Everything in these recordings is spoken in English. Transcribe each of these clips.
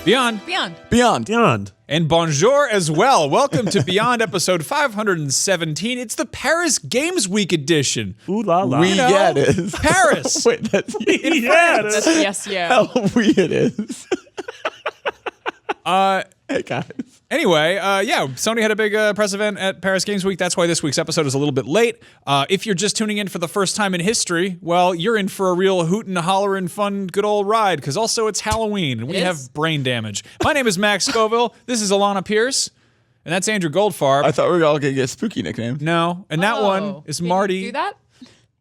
Beyond. Beyond. Beyond. Beyond. And bonjour as well. Welcome to Beyond episode 517. It's the Paris Games Week edition. Ooh la la. Yeah, it is. Paris. Wait, that's Yeah, That's yes, yeah. how we it is. Hey, guys. Anyway, Sony had a big press event at Paris Games Week. That's why this week's episode is a little bit late. If you're just tuning in for the first time in history, well, you're in for a real hootin', hollerin', fun, good old ride, because also it's Halloween, and we have brain damage. My name is Max Scoville. This is Alanah Pierce, and that's Andrew Goldfarb. I thought we were all going to get spooky nicknames. No, and that one is Did you Marty do that?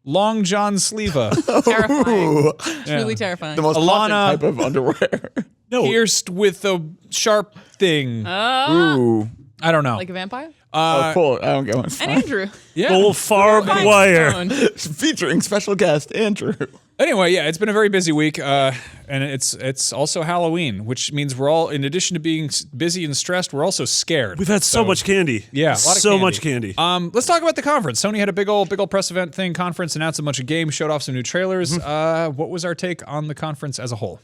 Long John Sleva. Terrifying. It's really terrifying. The most Alanah- Alanah type of underwear. No. Pierced with a sharp thing. Ooh. I don't know. Like a vampire? Oh, cool. I don't get one. And Andrew. Yeah. Goldfarb wire. Stone. Featuring special guest Andrew. Anyway, yeah, it's been a very busy week, and it's also Halloween, which means we're all, in addition to being busy and stressed, we're also scared. We've had so much candy. Yeah, a lot of so much candy. Let's talk about the conference. Sony had a big old press event thing, conference, announced a bunch of games, showed off some new trailers. What was our take on the conference as a whole?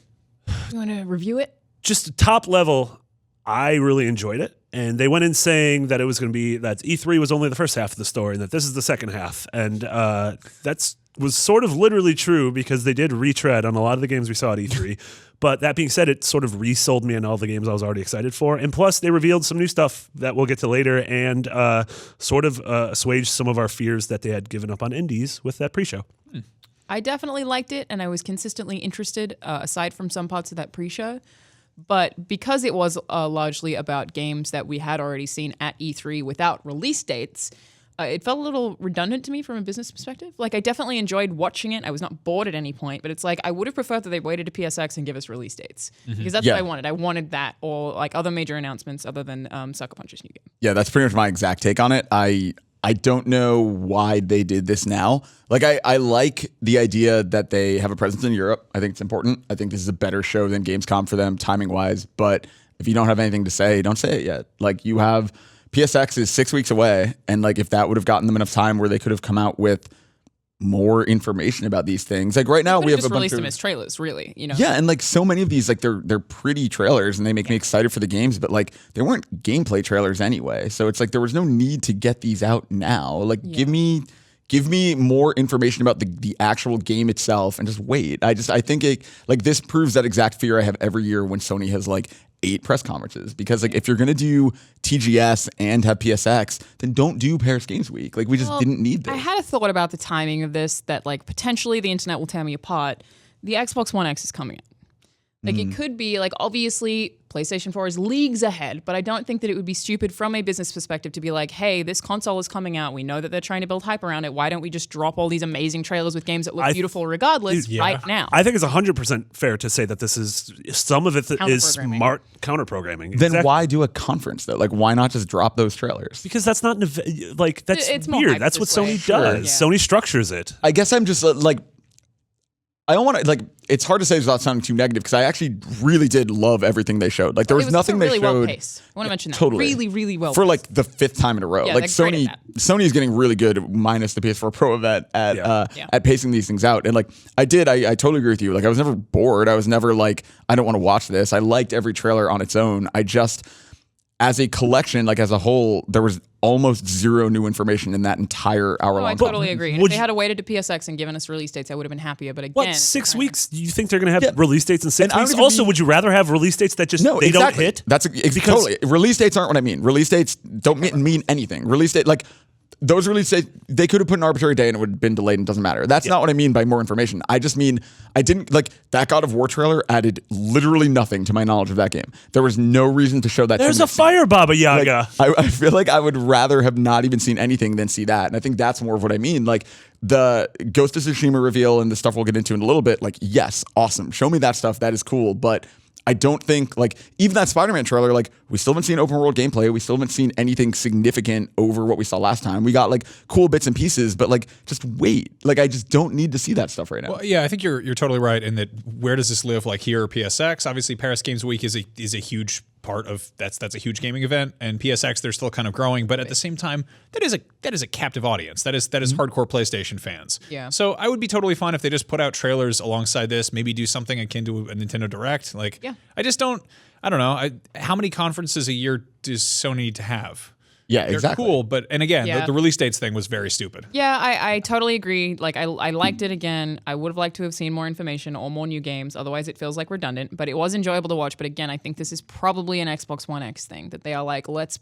You want to review it? Just top level, I really enjoyed it. And they went in saying that it was going to be that E3 was only the first half of the story and that this is the second half. And that's was sort of literally true because they did retread on a lot of the games we saw at E3. But that being said, it sort of resold me on all the games I was already excited for. And plus, they revealed some new stuff that we'll get to later and sort of assuaged some of our fears that they had given up on indies with that pre-show. I definitely liked it, and I was consistently interested, aside from some parts of that pre-show. But because it was largely about games that we had already seen at E3 without release dates, it felt a little redundant to me from a business perspective. Like, I definitely enjoyed watching it. I was not bored at any point, but it's like I would have preferred that they waited to PSX and give us release dates. Because that's what I wanted. I wanted that, or like other major announcements other than Suckerpunch's new game. Yeah, that's pretty much my exact take on it. I don't know why they did this now. Like, I like the idea that they have a presence in Europe. I think it's important. I think this is a better show than Gamescom for them, timing-wise. But if you don't have anything to say, don't say it yet. Like, you have PSX is 6 weeks away, and like if that would have gotten them enough time where they could have come out with more information about these things. Like right now we have just a bunch released of them as trailers, really. You know. Yeah, and like so many of these, like they're pretty trailers, and they make me excited for the games. But like they weren't gameplay trailers anyway, so it's like there was no need to get these out now. Like give me more information about the actual game itself, and just wait. I think like this proves that exact fear I have every year when Sony has like 8 press conferences, because like if you're gonna do TGS and have PSX, then don't do Paris Games Week. Like we just didn't need this. I had a thought about the timing of this that like potentially the internet will tear me apart. The Xbox One X is coming out. Like it could be like, obviously PlayStation 4 is leagues ahead, but I don't think that it would be stupid from a business perspective to be like, hey, this console is coming out. We know that they're trying to build hype around it. Why don't we just drop all these amazing trailers with games that look beautiful regardless right now? I think it's 100% fair to say that this is, some of it is smart counter-programming. Then why do a conference though? Like why not just drop those trailers? Because that's not, like, that's It's more weird. hype That's what this Sony way. does. Sure. Yeah. Sony structures it. I guess I'm just like, I don't want to, like, it's hard to say without sounding too negative, because I actually really did love everything they showed. Like, there was nothing really they showed. Well paced. I want to mention that. Totally. Really, really well For paced. like the 5th time in a row. Yeah, Like they're great at Sony is getting really good, minus the PS4 Pro event, at pacing these things out. And like, I totally agree with you. Like, I was never bored. I was never like, I don't want to watch this. I liked every trailer on its own. I just, as a collection, like as a whole, there was almost zero new information in that entire hour-long. I totally agree. And would if they you- had waited to PSX and given us release dates, I would have been happier. But again, What, 6 weeks? You think they're going to have release dates in 6 And I don't weeks? even Also, mean- would you rather have release dates that just No, they exactly. don't hit? That's totally. Release dates aren't what I mean. Release dates don't mean anything. Release date, like those release dates, they could have put an arbitrary day and it would have been delayed and it doesn't matter. That's not what I mean by more information. I just mean I didn't like that God of War trailer added literally nothing to my knowledge of that game. There was no reason to show that. There's a fire Baba Yaga. Like, I feel like I would rather have not even seen anything than see that. And I think that's more of what I mean. Like the Ghost of Tsushima reveal and the stuff we'll get into in a little bit, like, yes, awesome. Show me that stuff. That is cool. But I don't think, like, even that Spider-Man trailer, like, we still haven't seen open world gameplay. We still haven't seen anything significant over what we saw last time. We got, like, cool bits and pieces, but, like, just wait. Like, I just don't need to see that stuff right now. Well, yeah, I think you're totally right in that. Where does this live? Like here or PSX? Obviously, Paris Games Week is a huge part of that's a huge gaming event. And PSX, they're still kind of growing, but at the same time, that is a captive audience. That is hardcore PlayStation fans. Yeah. So I would be totally fine if they just put out trailers alongside this. Maybe do something akin to a Nintendo Direct. Like, Yeah. I don't know. How many conferences a year does Sony need to have? Yeah, They're exactly. cool, but and again, Yeah. the release dates thing was very stupid. Yeah, I totally agree. Like, I liked it again. I would have liked to have seen more information or more new games. Otherwise, it feels like redundant. But it was enjoyable to watch. But again, I think this is probably an Xbox One X thing that they are like, let's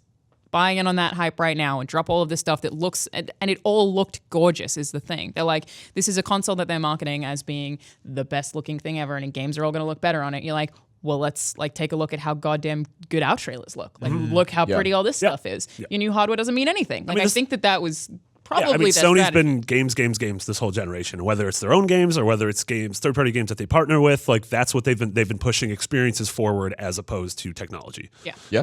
buy in on that hype right now and drop all of this stuff that looks and it all looked gorgeous is the thing. They're like, this is a console that they're marketing as being the best looking thing ever, and games are all going to look better on it. You're like, well, let's like take a look at how goddamn good our trailers look. Like, look how pretty all this stuff is. Your new hardware doesn't mean anything. Like, I think that was probably their Sony's strategy. been games this whole generation. Whether it's their own games or whether it's third-party games that they partner with, like that's what they've been pushing experiences forward as opposed to technology. Yeah. Yeah.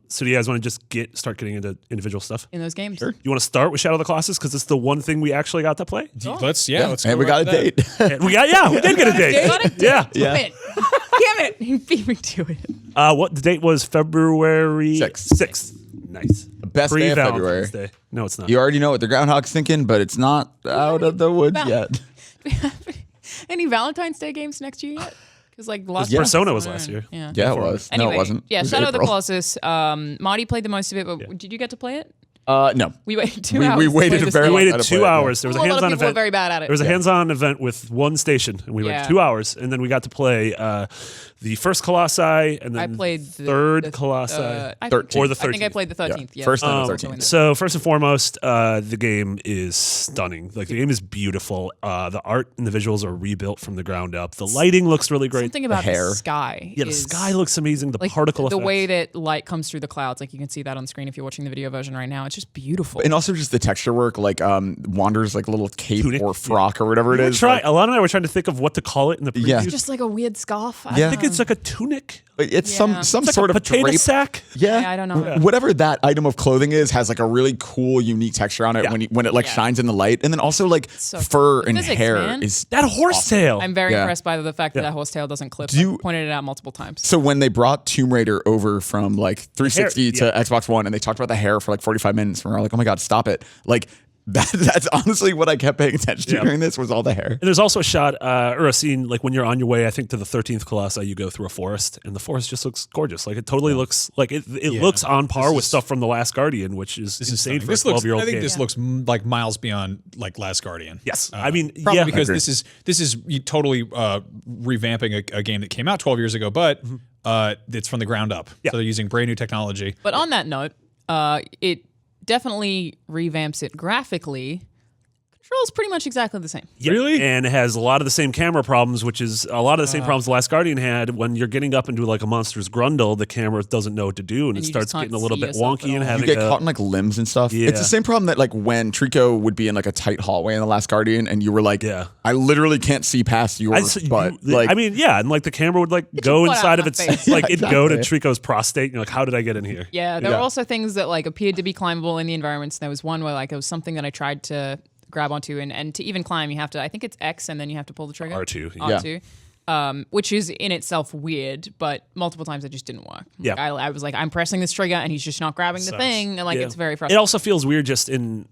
So do you guys want to just start getting into individual stuff? In those games. You want to start with Shadow of the Colossus because it's the one thing we actually got to play. Let's and go we got a right date. And we did get a date. Got it? Yeah. Damn it. Damn it. You beat me to it. What the date was? February 6th. Nice. Best day of Pre-Valentine's February. Day. No, it's not. You already know what the groundhog's thinking, but it's not out of the woods Val- yet. Any Valentine's Day games next year yet? Because like last Yeah. Persona was last year. Yeah. Yeah, it was. Anyway, no, it wasn't. Yeah, It was Shadow of the April. Colossus. Marty played the most of it, but did you get to play it? No. We waited 2 We hours. waited to play a this very game. We long waited time to 2 play it, hours. There was a A lot of hands-on people were event. very bad at it. There was a hands-on event with one station, and we waited 2 hours, and then we got to play the first Colossi, and then I played the third Colossi. I Thirteen. think- Or the I think I 13th. played the 13th. Yeah. First and the So 13th. in So first and foremost, the game is stunning. Like the game is beautiful. The art and the visuals are rebuilt from the ground up. The lighting looks really great. Something about hair. the sky. Yeah, the is- sky looks amazing. The like particle the effects. way that light comes through the clouds, like you can see that on screen if you're watching the video version right now. It's just beautiful. And also just the texture work, like Wander's like little cape Tunic. or frock or whatever it is. Alana and I were trying to think of what to call it in the preview. Yeah. It's just like a weird scarf. I think it's like a tunic. It's Yeah. some It's sort like a of potato drape. sack. Yeah. I don't know. Whatever that item of clothing is has like a really cool, unique texture on it Yeah. when it like shines in the light, and then also like So fur cool. and Physics, hair man. is. That horsetail. I'm very Yeah. impressed by the fact that that horsetail doesn't clip. Do you- I've pointed it out multiple times. So when they brought Tomb Raider over from like 360 hair, to Xbox One, and they talked about the hair for like 45 minutes, and we were like, oh my god, stop it! Like that's honestly what I kept paying attention to Yeah. during this was all the hair. And there's also a shot or a scene like when you're on your way, I think, to the 13th Colossi, you go through a forest, and the forest just looks gorgeous. Like it totally looks like it looks on par with stuff from The Last Guardian, which is insane for a 12-year-old I think game. this looks like miles beyond like Last Guardian. Yes. I mean, Probably yeah. because I agree. this is totally revamping a game that came out 12 years ago, but it's from the ground up. Yeah. So they're using brand new technology. But on that note, it definitely revamps it graphically. Controls pretty much exactly the same. Yeah. Really? And it has a lot of the same camera problems, which is a lot of the same problems The Last Guardian had. When you're getting up into like a monster's grundle, the camera doesn't know what to do, and it you starts just can't getting a little see bit yourself wonky at and all. having You get a, caught in like limbs and stuff. Yeah. It's the same problem that like when Trico would be in like a tight hallway in The Last Guardian, and you were like, Yeah. I literally can't see past your butt. Like, I mean, yeah, and like the camera would like go butt out inside of of my its face. like it'd go to exactly. Trico's prostate, and you're like, how did I get in here? Yeah, there Yeah. were also things that like appeared to be climbable in the environments. There was one where like it was something that I tried to grab onto, and to even climb, you have to. I think it's X, and then you have to pull the trigger. R2, yeah. R2. Which is in itself weird, but multiple times it just didn't work. Yeah. Like, I was like, I'm pressing this trigger, and he's just not grabbing the Sucks. thing, and like Yeah. it's very It frustrating. also feels weird just in,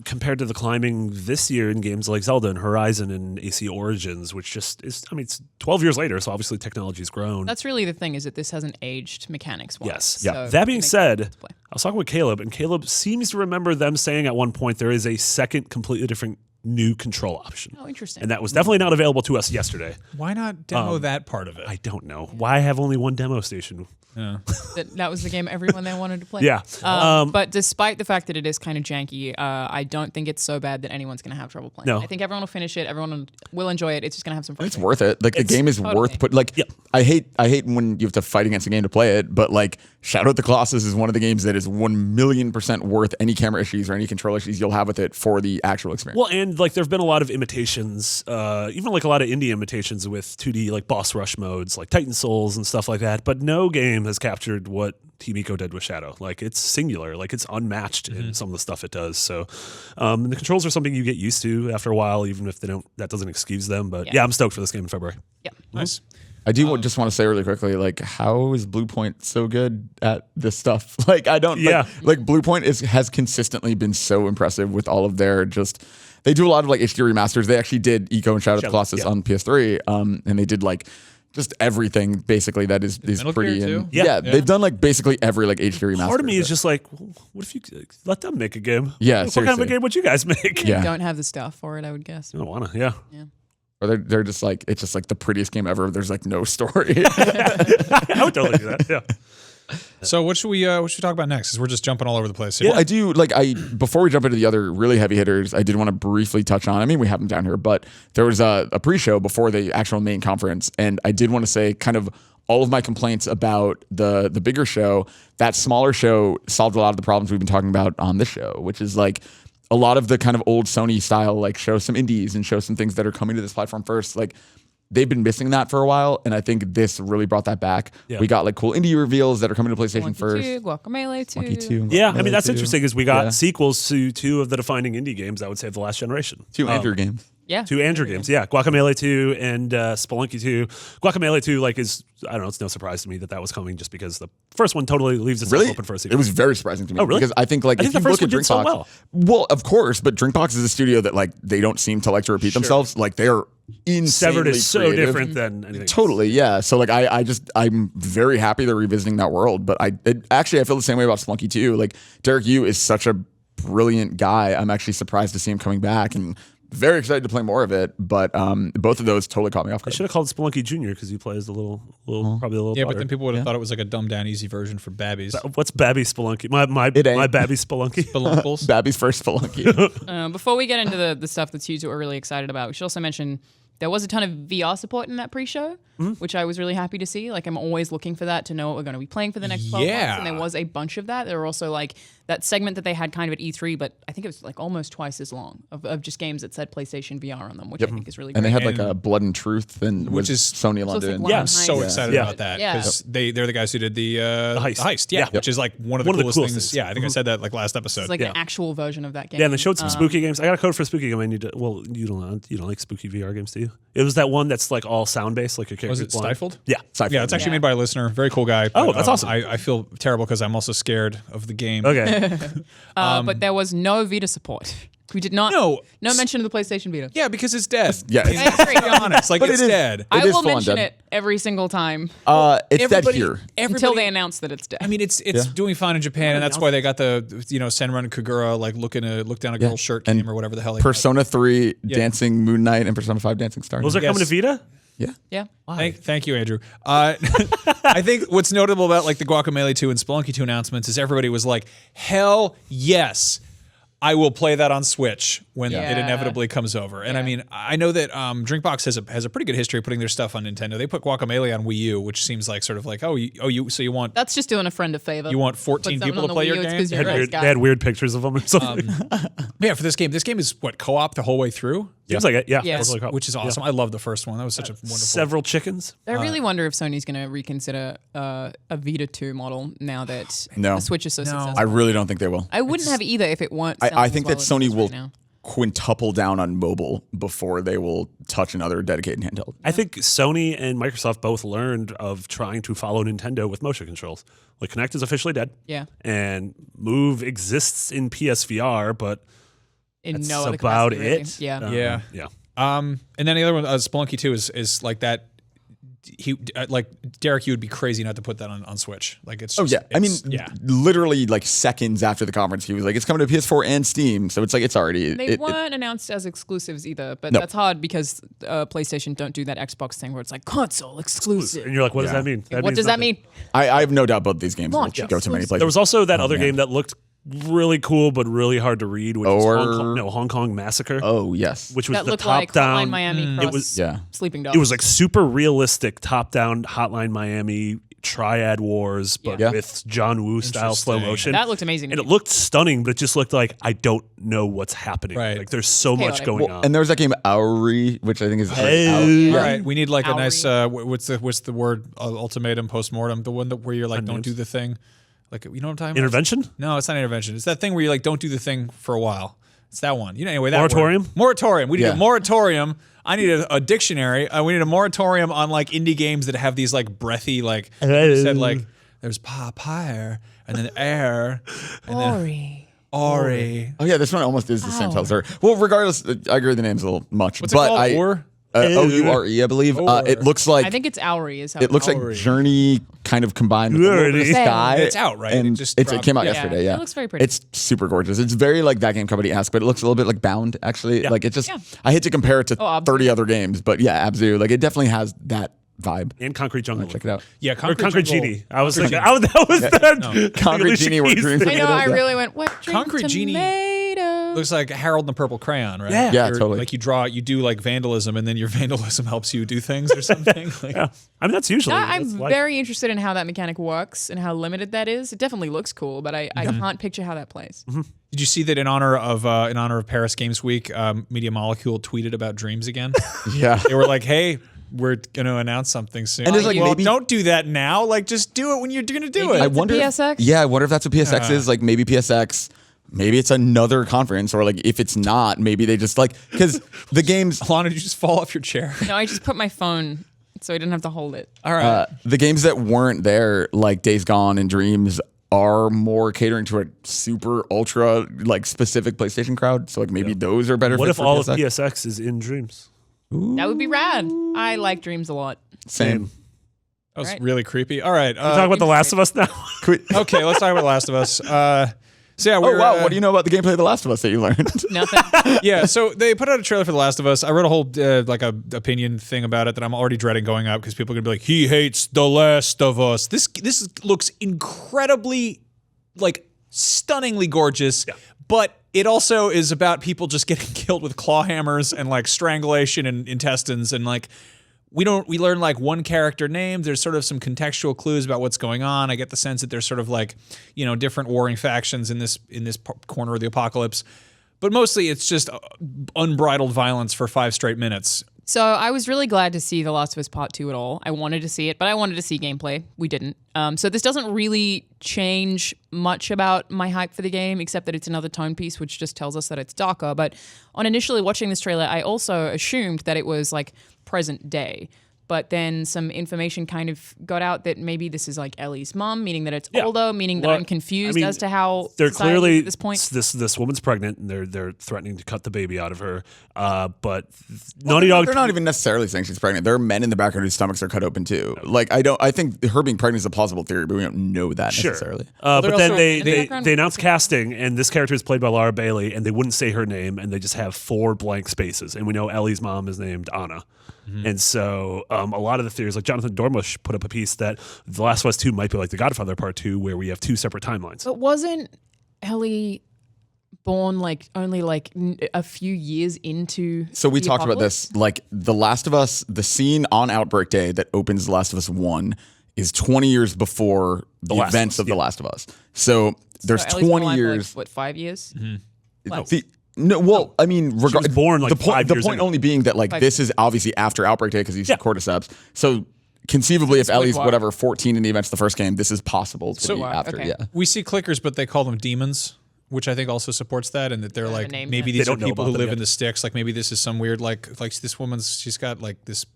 compared to the climbing this year in games like Zelda and Horizon and AC Origins, which just is, I mean, it's 12 years later, so obviously technology's grown. That's really the thing, is that this hasn't aged mechanics wise. Yes. So That it being makes said, sense to play. I was talking with Caleb, and Caleb seems to remember them saying at one point there is a second completely different new control option. Oh, interesting. And that was definitely not available to us yesterday. Why not demo that part of it? I don't know. Why have only one demo station? that was the game everyone there wanted to play. Yeah. But despite the fact that it is kind of janky, I don't think it's so bad that anyone's going to have trouble playing. No. I think everyone will finish it. Everyone will enjoy it. It's just going to have some fun. it's worth it. Like the game is totally. worth put. Like Yep. I hate when you have to fight against a game to play it, but like Shadow of the Colossus is one of the games that is 1,000,000% worth any camera issues or any control issues you'll have with it for the actual experience. Well, and like there've been a lot of imitations, even like a lot of indie imitations with 2D like boss rush modes, like Titan Souls and stuff like that. But no game has captured what Team Ico did with Shadow. Like it's singular, like it's unmatched in some of the stuff it does. So the controls are something you get used to after a while, even if that doesn't excuse them. But yeah, I'm stoked for this game in February. Yeah. Nice. I do just want to say really quickly, like, how is Bluepoint so good at this stuff? Like, I don't, like Bluepoint has consistently been so impressive with all of their they do a lot of like HD remasters. They actually did Eco and Shadow of the Colossus on PS3, and they did like just everything basically that is pretty. And, they've done like basically every like HD remaster. Part of me is just like, well, what if you let them make a game? Yeah, what kind of a game would you guys make? You don't have the stuff for it, I would guess. I don't want to. Yeah. Or they're just like, it's just like the prettiest game ever. There's like no story. I would totally do that. Yeah. So what should we talk about next? Because we're just jumping all over the place here. Well, I do before we jump into the other really heavy hitters, I did want to briefly touch on. I mean, we have them down here, but there was a pre-show before the actual main conference, and I did want to say kind of all of my complaints about the bigger show. That smaller show solved a lot of the problems we've been talking about on this show, which is like a lot of the kind of old Sony style, like show some indies and show some things that are coming to this platform first. Like they've been missing that for a while, and I think this really brought that back. Yeah. We got like cool indie reveals that are coming to PlayStation first. Guacamelee 2. Monkey 2. Yeah, I mean that's interesting is we got sequels to 2 of the defining indie games, I would say, of the last generation. 2 Andrew games. Yeah. 2 Andrew games. Yeah. Guacamelee 2 and Spelunky 2. Guacamelee 2, like, is, I don't know, it's no surprise to me that was coming just because the first one totally leaves itself open for a sequel. It was very surprising to me. Oh, really? Because I think, like, if you look at Drinkbox, well, of course, but Drinkbox is a studio that, like, they don't seem to like to repeat themselves. Like, they're insanely Severed is so creative. different than anything Totally, yeah. So, like, I'm very happy they're revisiting that world. But I feel the same way about Spelunky 2. Like, Derek Yu is such a brilliant guy. I'm actually surprised to see him coming back, and very excited to play more of it, but both of those totally caught me off guard. I should have called Spelunky Jr. because he plays probably a little. Yeah, but then people would have thought it was like a dumbed down easy version for Babbies. What's Babby Spelunky? My Babby Spelunky. Spelunkles. Babby's first Spelunky. Before we get into the stuff that you two are really excited about, we should also mention there was a ton of VR support in that pre-show, which I was really happy to see. Like, I'm always looking for that to know what we're going to be playing for the next 12 months, and there was a bunch of that. There were also, like, that segment that they had kind of at E3, but I think it was, like, almost twice as long of just games that said PlayStation VR on them, which I think is really great. And they had, like, a Blood and Truth, which is Sony London. Like I'm so excited about that, because they're the guys who did the heist, which is, like, one of the coolest things. Yeah, I think I said that, like, last episode. It's like an actual version of that game. Yeah, and they showed some spooky games. I got a code for a spooky game. I need to. Well, you don't like spooky VR games, do you? It was that one that's like all sound based, like your character. Was it Stifled? Yeah, Stifled. Yeah, it's actually made by a listener. Very cool guy. Oh, that's awesome. I feel terrible because I'm also scared of the game. Okay. But there was no Vita support. We did not. No mention of the PlayStation Vita. Yeah, because it's dead. Yeah, let's be honest. Like, it's dead. I will mention it every single time. It's dead here until they announce that it's dead. I mean, it's doing fine in Japan, and that's why they got the Senran Kagura like look down a girl's shirt game or whatever the hell. Persona 3 Dancing Moon Knight and Persona 5 Dancing Star. Was it coming to Vita? Yeah. Thank you, Andrew. I think what's notable about like the Guacamelee 2 and Spelunky 2 announcements is everybody was like, hell yes, I will play that on Switch when it inevitably comes over. And I mean, I know that Drinkbox has a pretty good history of putting their stuff on Nintendo. They put Guacamelee on Wii U, which seems like sort of like, so you want... That's just doing a friend a favor. You want 14 people to play your game? They had weird pictures of them or something. Yeah, for this game. This game is what, co-op the whole way through? Seems like it, yeah. Yes. Which is awesome. I love the first one. That was such a wonderful... Several chickens. I really wonder if Sony's going to reconsider a Vita 2 model now that the Switch is so successful. I really don't think they will. I wouldn't have either if it weren't. I think that Sony will quintuple down on mobile before they will touch another dedicated handheld. I think Sony and Microsoft both learned of trying to follow Nintendo with motion controls. Like, Kinect is officially dead. Yeah. And Move exists in PSVR, but that's no other about it. Really. Yeah. And then the other one, Spelunky 2 is like that. Like Derek, you would be crazy not to put that on Switch. Like it's. Literally like seconds after the conference, he was like, "It's coming to PS4 and Steam." So it's like it's already. They weren't announced as exclusives either, but that's hard because PlayStation don't do that Xbox thing where it's like console exclusive. And you're like, what does that mean? What does that mean? I have no doubt both these games will go to many places. There was also that other game that looked really cool but really hard to read, which was Hong Kong Massacre. Oh yes, which was that the looked top like down. Hotline Miami cross it was Sleeping Dogs. It was like super realistic top down Hotline Miami Triad Wars, but with John Woo style slow motion. That looked amazing, and it looked stunning, but it just looked like I don't know what's happening. Right. Like there's so much going on. And there was that game Auri, which I think is all right. We need like a nice what's the word ultimatum postmortem, the one where you're like don't do the thing. Like, you know what I'm talking about? Intervention? No, it's not intervention. It's that thing where you like don't do the thing for a while. It's that one. You know, anyway, that Moratorium? word. Moratorium. We need Yeah. a moratorium. I need a dictionary. We need a moratorium on like indie games that have these like breathy like you said like there's papire and then air and then Ori. Oh yeah, this one almost is the same title story. Well, regardless, I agree with the names a little much. What's it but called? Or? Oure, I believe. It looks like I think it's Auri. Is how it looks like Auri. Journey kind of combined with a little bit of Same. Sky. It's out, right? And It just it dropped. came out Yeah. yesterday. Yeah, It looks very pretty. It's super gorgeous. It's very like that game company-esque, but it looks a little bit like Bound. Actually, like it just. Yeah. I hate to compare it to Abzu. 30 other games, but yeah, Abzu. Like it definitely has that vibe. And Concrete Jungle. Check it out. Yeah, Or Concrete Concrete Jungle. Genie. I was thinking, Genie. that was the Concrete Alicia Genie were Keys dreams. thing. I know. I Yeah. really went. What? Drink Concrete Genie tomato. Looks like Harold and the Purple Crayon, right? Yeah. Yeah, You're- totally. Like you do like vandalism, and then your vandalism helps you do things or something. Like, Yeah. I mean, that's usually. I'm that's like- very interested in how that mechanic works and how limited that is. It definitely looks cool, but I can't picture how that plays. Did you see that in honor of Paris Games Week, Media Molecule tweeted about Dreams again? Yeah. They were like, "Hey, we're going to announce something soon." And it's like, well, maybe- don't do that now. Like, just do it when you're going to do Maybe it. I It's a wonder. PSX? Yeah, I wonder if that's what PSX is. Like maybe PSX. Maybe it's another conference, or like if it's not, maybe they just like because the games. Alanah, did you just fall off your chair? No, I just put my phone so I didn't have to hold it. All right. The games that weren't there, like Days Gone and Dreams, are more catering to a super ultra like specific PlayStation crowd. So like maybe those are better. What fits if for all of PSX? PSX is in Dreams? That would be rad. I like Dreams a lot. Same. That was right. really creepy. All right. Talk about The Last of Us now. Okay, let's talk about The Last of Us. So yeah, Oh we're, wow! What do you know about the gameplay of The Last of Us that you learned? Nothing. Yeah, so they put out a trailer for The Last of Us. I wrote a whole like a opinion thing about it that I'm already dreading going up because people are gonna be like, "He hates The Last of Us." This looks incredibly, like, stunningly gorgeous, but it also is about people just getting killed with claw hammers and like strangulation and intestines and like. We learn like one character name. There's sort of some contextual clues about what's going on. I get the sense that there's sort of like, you know, different warring factions in this corner of the apocalypse. But mostly it's just unbridled violence for 5 straight minutes. So I was really glad to see The Last of Us Part 2 at all. I wanted to see it, but I wanted to see gameplay. We didn't. So this doesn't really change much about my hype for the game, except that it's another tone piece, which just tells us that it's darker. But on initially watching this trailer, I also assumed that it was like present day. But then some information kind of got out that maybe this is like Ellie's mom, meaning that it's older, meaning that Well, I'm confused I mean, as to how they're society is clearly at this point. This woman's pregnant and they're threatening to cut the baby out of her. But Naughty Dog. They're not even necessarily saying she's pregnant. There are men in the background whose stomachs are cut open too. Like I think her being pregnant is a plausible theory, but we don't know that necessarily. But they're then also- they In the they, background- they announced casting, and this character is played by Laura Bailey, and they wouldn't say her name, and they just have 4 blank spaces, and we know Ellie's mom is named Anna. And so a lot of the theories, like Jonathan Dormush put up a piece that The Last of Us 2 might be like The Godfather Part 2, where we have 2 separate timelines. But wasn't Ellie born like only like a few years into? So we the talked about apocalypse? this. Like The Last of Us, the scene on Outbreak Day that opens The Last of Us 1 is 20 years before the Last of events Us, of The yeah. Last of Us. So there's So Ellie's been 20 alive for, years. Like, what, 5 years? Less. No, well, I mean, was born, like, the point. 5 The years point in. only being that like 5 this is obviously after Outbreak Day because he's cordyceps. So conceivably, if Ellie's why. whatever 14 in the events of the first game, this is possible to be why, after. okay. Yeah. We see clickers, but they call them demons, which I think also supports that, and that they're like name maybe yet. these They are don't know people about who them live yet. in the sticks. Like maybe this is some weird like this woman's. She's got like this.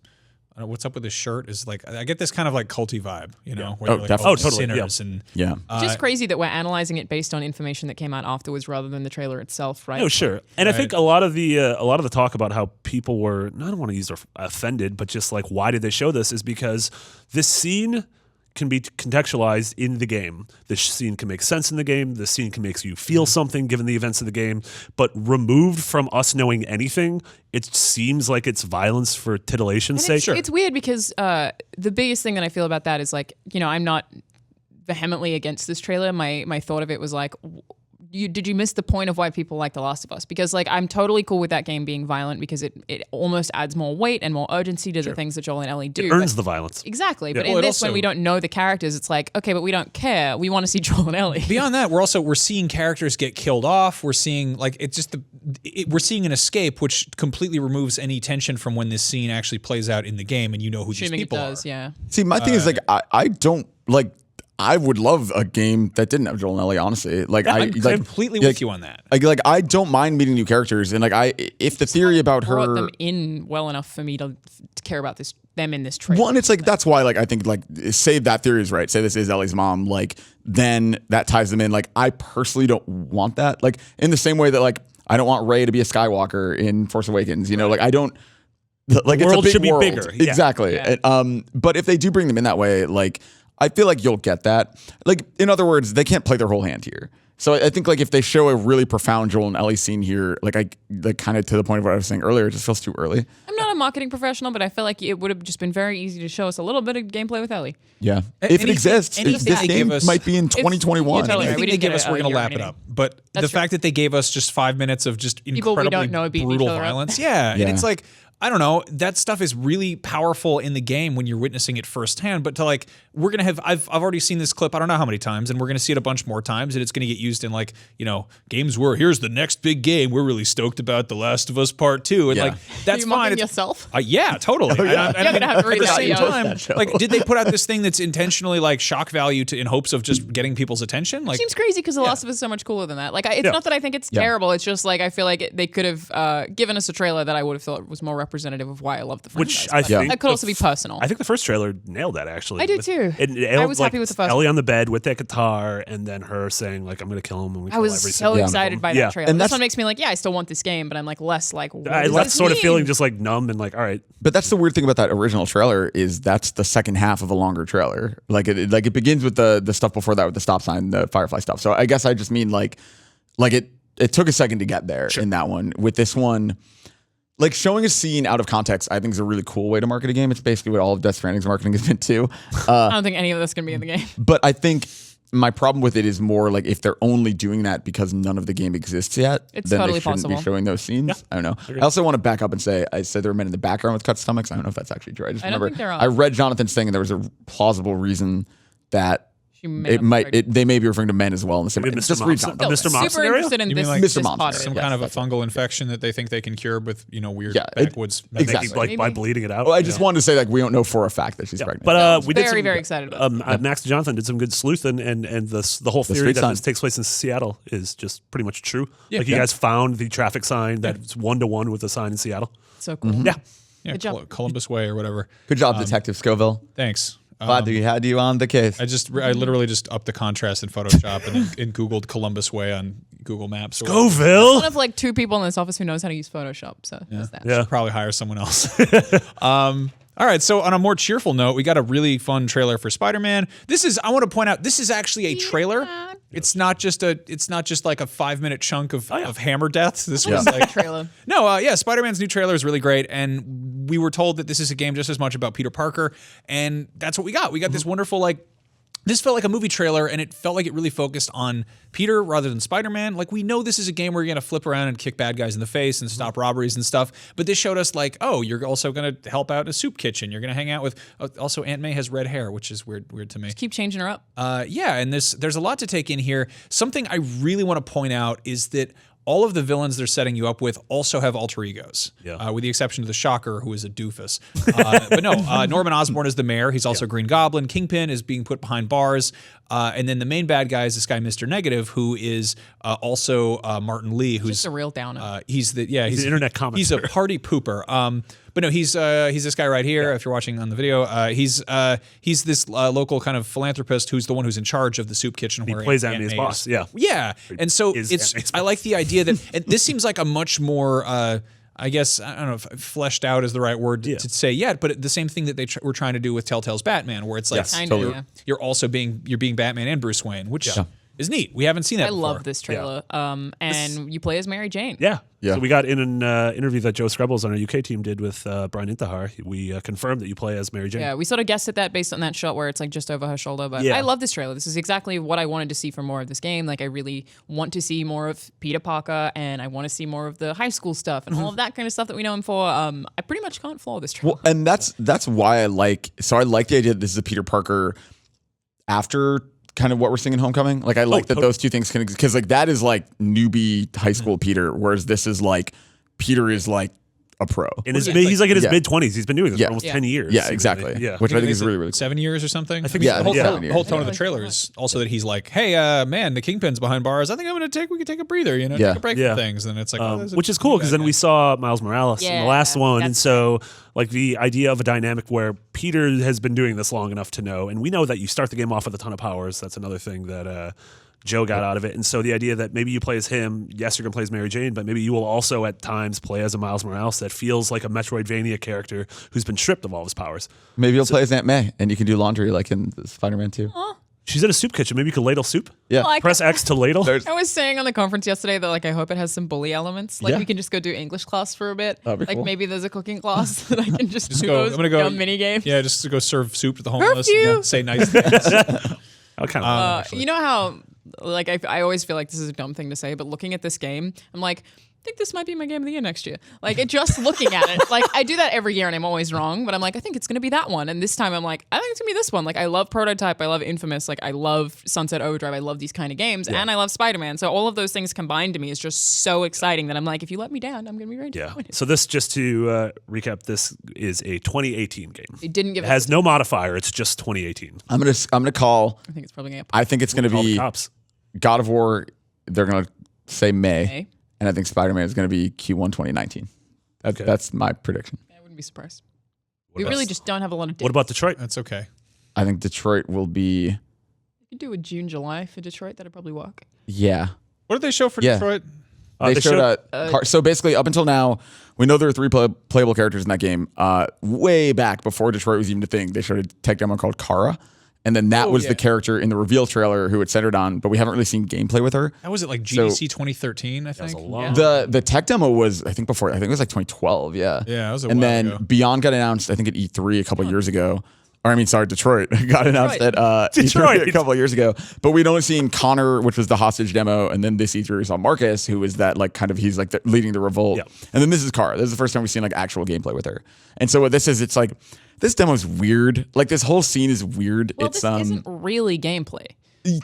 I don't know, what's up with this shirt? Is like I get this kind of like culty vibe, you know, where Oh, they're like definitely. all Oh, totally, sinners and Yeah. Just crazy that we're analyzing it based on information that came out afterwards rather than the trailer itself, right? Oh, sure. And I think a lot of the talk about how people were, I don't want to use offended, but just like why did they show this is because this scene can be contextualized in the game. This scene can make sense in the game. This scene can make you feel something given the events of the game. But removed from us knowing anything, it seems like it's violence for titillation's sake. It's weird because the biggest thing that I feel about that is like, you know, I'm not vehemently against this trailer. My thought of it was like, did you miss the point of why people like The Last of Us? Because like I'm totally cool with that game being violent because it almost adds more weight and more urgency to the things that Joel and Ellie do. It earns But- the violence. Exactly. But Well, in it this, when also- we don't know the characters, it's like, okay, but we don't care. We want to see Joel and Ellie. Beyond that, we're seeing characters get killed off. We're seeing like it's just we're seeing an escape, which completely removes any tension from when this scene actually plays out in the game, and you know who these Assuming it people does, are. yeah. See, my thing is like I don't like I would love a game that didn't have Joel and Ellie, honestly. Like I'm completely with you on that. Like I don't mind meeting new characters, and if the theory about her brought them in well enough for me to care about them in this trailer. One, it's like that's why I think say that theory is right. Say this is Ellie's mom. Then that ties them in. I personally don't want that. In the same way that I don't want Rey to be a Skywalker in Force Awakens. I don't. The it's world a big should be world. bigger. Yeah. Exactly. Yeah. But if they do bring them in that way, I feel like you'll get that. In other words, they can't play their whole hand here. So I think if they show a really profound Joel and Ellie scene here, kind of to the point of what I was saying earlier, it just feels too early. I'm not a marketing professional, but I feel like it would have just been very easy to show us a little bit of gameplay with Ellie. Yeah. If it exists, this game might be in 2021. Totally I right. think We they didn't give get us, a we're going to year or lap it anything. up. But That's the true. fact that they gave us just 5 minutes of just People we incredibly don't know beating brutal each other up. violence. Yeah. Yeah. And it's I don't know, that stuff is really powerful in the game when you're witnessing it firsthand. But to we're going to have, I've already seen this clip, I don't know how many times, and we're going to see it a bunch more times. And it's going to get used in games where here's the next big game. We're really stoked about The Last of Us Part 2. And Yeah. that's Are you fine. mocking yourself? Yeah, totally. You're gonna have to read at the that, same yo. time, did they put out this thing that's intentionally shock value in hopes of just getting people's attention? Seems crazy because The Last of Us is so much cooler than that. It's not that I think it's terrible. It's just I feel like they could have given us a trailer that I would have thought was more representative of why I love the franchise. Which I But think that could also be personal. I think the first trailer nailed that actually. I do too. It I was happy with the first Ellie one. on the bed with that guitar, and then her saying I'm going to kill him. And we I kill was every so single excited by one. that trailer. And This that's- one makes me I still want this game, but I'm less what I does left this sort of mean? feeling just numb and all right. But that's the weird thing about that original trailer is that's the second half of a longer trailer. It begins with the stuff before that with the stop sign, the Firefly stuff. So I guess I just mean it took a second to get there in that one. With this one, showing a scene out of context, I think is a really cool way to market a game. It's basically what all of Death Stranding's marketing has been too. I don't think any of this can be in the game. But I think my problem with it is more if they're only doing that because none of the game exists yet, It's then totally they shouldn't possible. be showing those scenes. I don't know. I also want to back up and say I said there were men in the background with cut stomachs. I don't know if that's actually true. I just I don't remember think there are. I read Jonathan saying there was a plausible reason that She may have they may be referring to men as well in the same way. Maybe Just Mr. read Mopson. Jonathan. Mr. Mopson Super area? interested in You mean this, like this Mr. part Mopson? of it. some Yes, kind of a that's it. fungal infection that they think they can cure with weird Yeah, backwoods methods. exactly. By bleeding it out. Well, I just wanted to say we don't know for a fact that she's pregnant. But we did very, some, very excited about Max and Jonathan did some good sleuthing, and the whole theory street that sign. this takes place in Seattle is just pretty much true. Yeah. You guys found the traffic sign that's 1-to-1 with the sign in Seattle. So cool. Mm-hmm. Yeah. Yeah, Good job. Columbus Way or whatever. Good job, Detective Scoville. Thanks. Glad that we had you on the case. I literally just upped the contrast in Photoshop and Googled Columbus Way on Google Maps. Or Goville. One of 2 people in this office who knows how to use Photoshop. So there's that. Yeah. Probably hire someone else. All right, so on a more cheerful note, we got a really fun trailer for Spider-Man. I want to point out, this is actually a trailer. It's not just like a 5-minute chunk of hammer deaths. This was like Trailer. No, Spider-Man's new trailer is really great, and we were told that this is a game just as much about Peter Parker, and that's what we got. We got this wonderful this felt like a movie trailer, and it felt like it really focused on Peter rather than Spider-Man. We know this is a game where you're going to flip around and kick bad guys in the face and stop robberies and stuff, but this showed us you're also going to help out in a soup kitchen. You're going to hang out with, also Aunt May has red hair, which is weird to me. Keep changing her up. And there's a lot to take in here. Something I really want to point out is that all of the villains they're setting you up with also have alter egos, with the exception of the Shocker, who is a doofus. But no, Norman Osborn is the mayor. He's also Green Goblin. Kingpin is being put behind bars. And then the main bad guy is this guy, Mr. Negative, who is also Martin Lee, who's Just a real downer. he's the internet commenter. He's a party pooper. But no, he's this guy right here. If you're watching on the video, he's this local kind of philanthropist who's the one who's in charge of the soup kitchen. He Where plays Aunt Aunt May's May boss, is. yeah. Yeah, and so Is it's. Aunt May's I like the idea that and this seems like a much more. I guess I don't know if fleshed out is the right word to say yet, but the same thing that they were trying to do with Telltale's Batman, where it's like Kinda, totally. yeah. you're also being Batman and Bruce Wayne, which is neat. We haven't seen that I before. love this trailer. And you play as Mary Jane. Yeah. Yeah. So we got in an interview that Joe Screbbles on our UK team did with Brian Intihar. We confirmed that you play as Mary Jane. Yeah, we sort of guessed at that based on that shot where it's just over her shoulder. But Yeah. I love this trailer. This is exactly what I wanted to see for more of this game. I really want to see more of Peter Parker, and I want to see more of the high school stuff and all of that kind of stuff that we know him for. I pretty much can't flaw this trailer. Well, and that's why I like the idea that this is a Peter Parker after kind of what we're seeing in Homecoming. I like that those two things can, because that is newbie high school Peter, whereas this is Peter is a pro. He's like in his Yeah. mid-20s. He's been doing this Yeah. for almost Yeah. 10 years. Yeah, seemingly. exactly. Yeah. Which I think is Is it really, really cool. 7 years or something. I think Yeah, the whole, yeah. whole, 7 years. whole tone of the Yeah. trailer is also that he's like, "Hey, man, the Kingpin's behind bars. I think we could take a breather, Yeah. take a break Yeah. from things." And it's like, there's a which is cool because then bad we guy. saw Miles Morales in Yeah, the last one, and that's so like the idea of a dynamic where Peter has been doing this long enough to know, and we know that you start the game off with a ton of powers. That's another thing that Joe got out of it, and so the idea that maybe you play as him, yes, you're gonna play as Mary Jane, but maybe you will also at times play as a Miles Morales that feels like a Metroidvania character who's been stripped of all of his powers. Maybe you'll play as Aunt May and you can do laundry like in Spider-Man 2. She's in a soup kitchen. Maybe you could ladle soup. Yeah. Like, Press X to ladle. I was saying on the conference yesterday that like I hope it has some bully elements. Like Yeah. we can just go do English class for a bit. That'd be Like cool. maybe there's a cooking class that I can just do go. those I'm gonna go dumb mini games. Yeah, just to go serve soup to the homeless. Curfew! And say nice things. I kind of You know how like I always feel like this is a dumb thing to say, but looking at this game, I'm like, I think this might be my game of the year next year. Like just looking at it, like I do that every year and I'm always wrong, but I'm like, I think it's gonna be that one. And this time I'm like, I think it's gonna be this one. Like I love Prototype, I love Infamous, like I love Sunset Overdrive, I love these kind of games, and I love Spider-Man. So all of those things combined to me is just so exciting that I'm like, if you let me down, I'm gonna be very Yeah. disappointed. So this, just to recap, this is a 2018 game. It didn't give It it. has no modifier. It's just 2018. I'm gonna call. I think it's probably gonna I think it's gonna Call the be cops. God of War. They're gonna say May, May. and I think Spider-Man is gonna be Q1 2019. Okay. That's my prediction. I wouldn't be surprised. What We really else? just don't have a lot of. What about Detroit? That's okay. I think Detroit will be. You could do a June, July for Detroit. That'd probably work. Yeah. What did they show for Yeah. Detroit? They showed so basically up until now, we know there are 3 playable characters in that game. Way back before Detroit was even a thing, they showed a tech demo called Kara. And then that was yeah. the character in the reveal trailer who it centered on, but we haven't really seen gameplay with her. How was it like So- GDC 2013? I think. a long- The tech demo was, I think it was like 2012, yeah. Yeah, it was a And while then ago. Beyond got announced, I think at E3 a couple years ago. Or I mean, sorry, Detroit got announced at Detroit. E3 a couple of years ago. But we'd only seen Connor, which was the hostage demo, and then this E3 we saw Marcus, who was that like kind of he's like leading the revolt. Yeah. And then this is Kara. This is the first time we've seen like actual gameplay with her. And so what this is, it's like this demo is weird. Like this whole scene is weird. Well, It's this isn't really gameplay,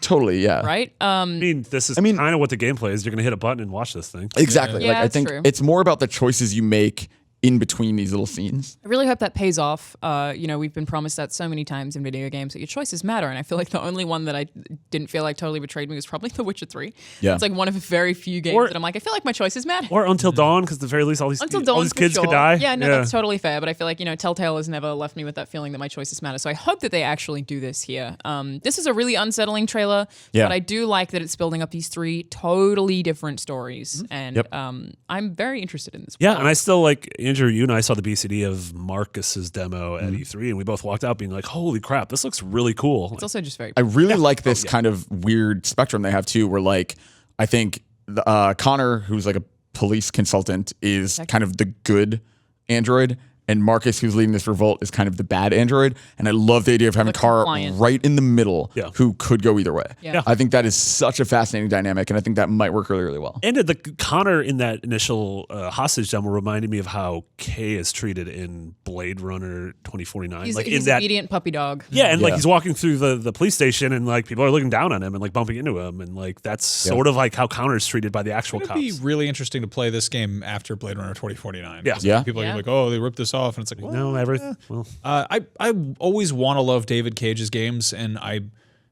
totally, yeah. right? I mean, this is kind of what the gameplay is. You're going to hit a button and watch this thing. Exactly. Yeah, Like I that's think true. it's more about the choices you make in between these little scenes. I really hope that pays off. We've been promised that so many times in video games that your choices matter, and I feel like the only one that I didn't feel like totally betrayed me was probably The Witcher 3. Yeah. It's like one of the very few games Or- that I'm like, I feel like my choices matter. Or Until Dawn, because at the very least, all these Until Dawn, for kids sure. could die. Yeah, no, that's totally fair. But I feel like Telltale has never left me with that feeling that my choices matter. So I hope that they actually do this here. This is a really unsettling trailer, Yeah. but I do like that it's building up these 3 totally different stories, and Yep. I'm very interested in this. Yeah, and I still like Andrew. You and I saw the BCD of Marcus's demo at E3, and we both walked out being like, "Holy crap, this looks really cool!" It's also just very. I really like this kind of weird spectrum they have too, where like I think Connor, who's like a police consultant, is kind of the good android, and Marcus, who's leading this revolt, is kind of the bad android. And I love the idea of having The Kara compliant. right in the middle, Yeah. who could go either way. Yeah. I think that is such a fascinating dynamic, and I think that might work really, really well. And the Connor in that initial hostage demo reminded me of how Kay is treated in Blade Runner 2049. he's like he's in that, obedient puppy dog. yeah, and like Yeah. he's walking through the police station, and like people are looking down on him and like bumping into him, and like that's sort of like how Connor is treated by the actual It'd cops. be really interesting to play this game after Blade Runner 2049. Yeah. 'Cause Yeah. People are Yeah. like, oh, they ripped this off, and it's like, well, No, everything. Well, I always want to love David Cage's games, and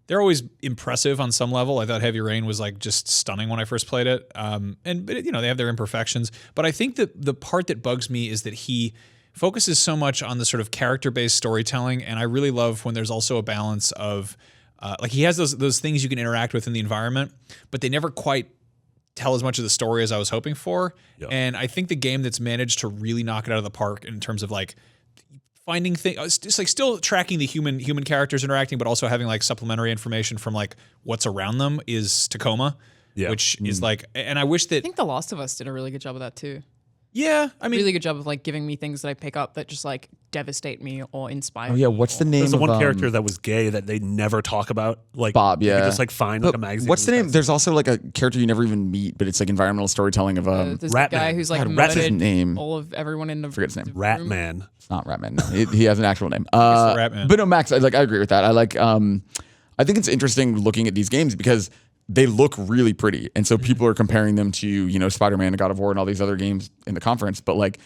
they're always impressive on some level. I thought Heavy Rain was like just stunning when I first played it. But they have their imperfections. But I think that the part that bugs me is that he focuses so much on the sort of character-based storytelling, and I really love when there's also a balance of like he has those things you can interact with in the environment, but they never quite tell as much of the story as I was hoping for. Yeah. And I think the game that's managed to really knock it out of the park in terms of like finding things, just like still tracking the human characters interacting, but also having like supplementary information from like what's around them is Tacoma, Yeah. which is like, and I wish that, I think The Last of Us did a really good job of that too. yeah, I mean, Really good job of like giving me things that I pick up that just like devastate me or inspire. Oh yeah, me what's the or- name there's the of one character that was gay that they never talk about. Like Bob, you yeah. could just like find like But a magazine. what's the and name? stuff. There's also like a character you never even meet, but it's like environmental storytelling of There's Rat the guy Man. who's like God, what's his murdered name? all of everyone in the Forget his name. the Rat room. Man. It's not Ratman. No, he has an actual name. the Ratman. But no, Max, I agree with that. I like. I think it's interesting looking at these games because they look really pretty, and so people are comparing them to Spider-Man and God of War and all these other games in the conference. But like,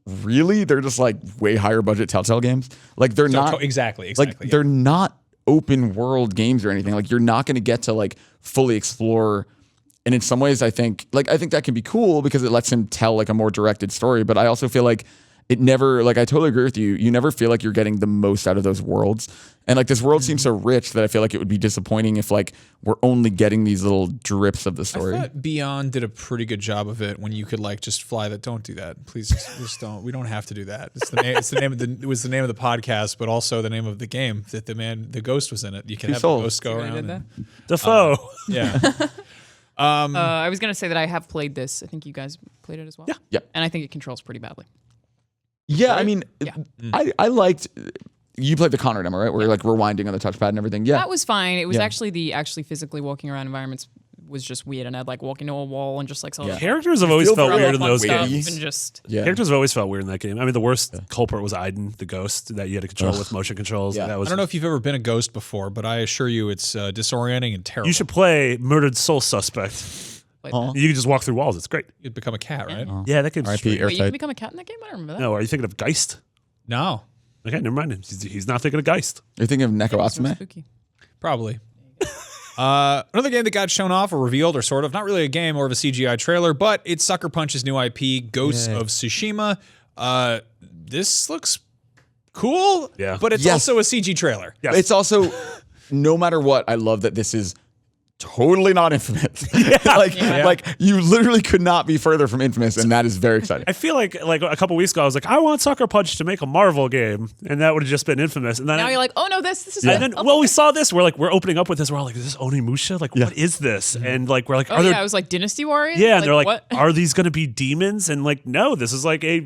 really. They're just like way higher budget Telltale games. Like they're not exactly. Like Yeah. they're not open world games or anything. Like you're not going to get to like fully explore. And in some ways, I think that can be cool because it lets him tell like a more directed story. But I also feel like it never, like I totally agree with you. You never feel like you're getting the most out of those worlds. And like this world seems so rich that I feel like it would be disappointing if like we're only getting these little drips of the story. I thought Beyond did a pretty good job of it when you could like just fly that. Don't do that, please. Just don't. We don't have to do that. It's the name. It's the name of the. It was the name of the podcast, but also the name of the game that the ghost was in it. You can have the ghost go See what I around. did And, Defoe. yeah. I was gonna say that I have played this. I think you guys played it as well. Yeah. Yep. And I think it controls pretty badly. Yeah, I mean, Yeah. I liked. You played the Connor demo, right? Where you're like rewinding on the touchpad and everything. Yeah, That was fine. It was Yeah. actually physically walking around environments was just weird, and I'd like walk into a wall and just like sort of Characters have always feel felt very weird in those stuff games. and just yeah. Characters have always felt weird in that game. I mean, the worst culprit was Aiden, the ghost that you had to control with motion controls. Yeah. That was. I don't know if you've ever been a ghost before, but I assure you, it's disorienting and terrible. You should play Murdered Soul Suspect. like Huh? that. You can just walk through walls. It's great. You'd become a cat, right? Yeah, that game's R.I.P. straight. Wait, you Airtight. can become a cat in that game? I don't remember that. No, are you thinking of Geist? No, Okay, never mind. He's not thinking of Geist. You're thinking of Neko It's so Atsume? spooky. probably. Another game that got shown off or revealed, or sort of, not really a game, more of a CGI trailer, but it's Sucker Punch's new IP, Ghosts of Tsushima. This looks cool, Yeah. but it's Yes. also a CG trailer. Yes. It's also, no matter what, I love that this is totally not Infamous. Like you literally could not be further from Infamous, and that is very exciting. I feel like a couple weeks ago, I was like, I want Sucker Punch to make a Marvel game, and that would have just been Infamous. And then Now you're like, oh no, this is and good. then, well, we saw this. We're opening up with this. We're all like, is this Onimusha? Like, what is this? And like, we're like, Oh are there? yeah, I was like Dynasty Warriors. Yeah, and they're like, what? are these going to be demons? And like, no, this is like a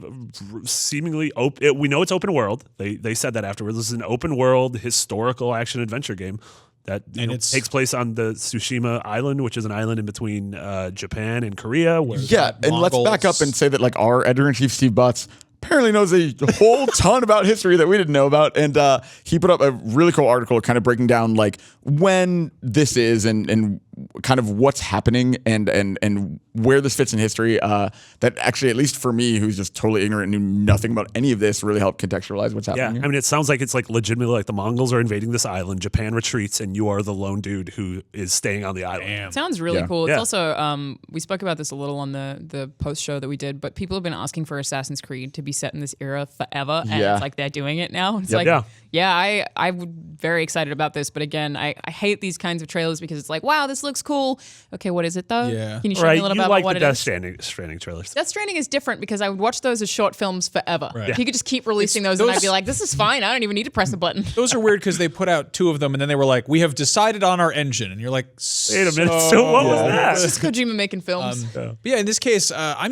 seemingly open. We know it's open world. They said that afterwards. This is an open world historical action adventure game that takes place on the Tsushima Island, which is an island in between Japan and Korea. Where Yeah, and let's back up and say that like our editor-in-chief Steve Butts apparently knows a whole ton about history that we didn't know about, and he put up a really cool article kind of breaking down like when this is and kind of what's happening and where this fits in history. That actually, at least for me, who's just totally ignorant and knew nothing about any of this, really helped contextualize what's Yeah, happening here. I mean, it sounds like it's like legitimately like the Mongols are invading this island, Japan retreats, and you are the lone dude who is staying on the island. Sounds really Yeah. cool. It's Yeah. also we spoke about this a little on the post show that we did, but people have been asking for Assassin's Creed to be set in this era forever, and Yeah. it's like they're doing it now. It's Yep. like Yeah. I'm very excited about this, but again, I hate these kinds of trailers because it's like, wow, this looks cool. Okay, what is it though? Yeah. Can you show Right, me a little you bit about like what the it Death is? Stranding trailers. Death Stranding is different because I would watch those as short films forever. Right. He could just keep releasing those, and I'd be those- like, this is fine. I don't even need to press a button. Those are weird because they put out two of them and then they were like, we have decided on our engine. And you're like, Wait a minute. So what was It's that? just Kojima making films. But yeah, in this case, I'm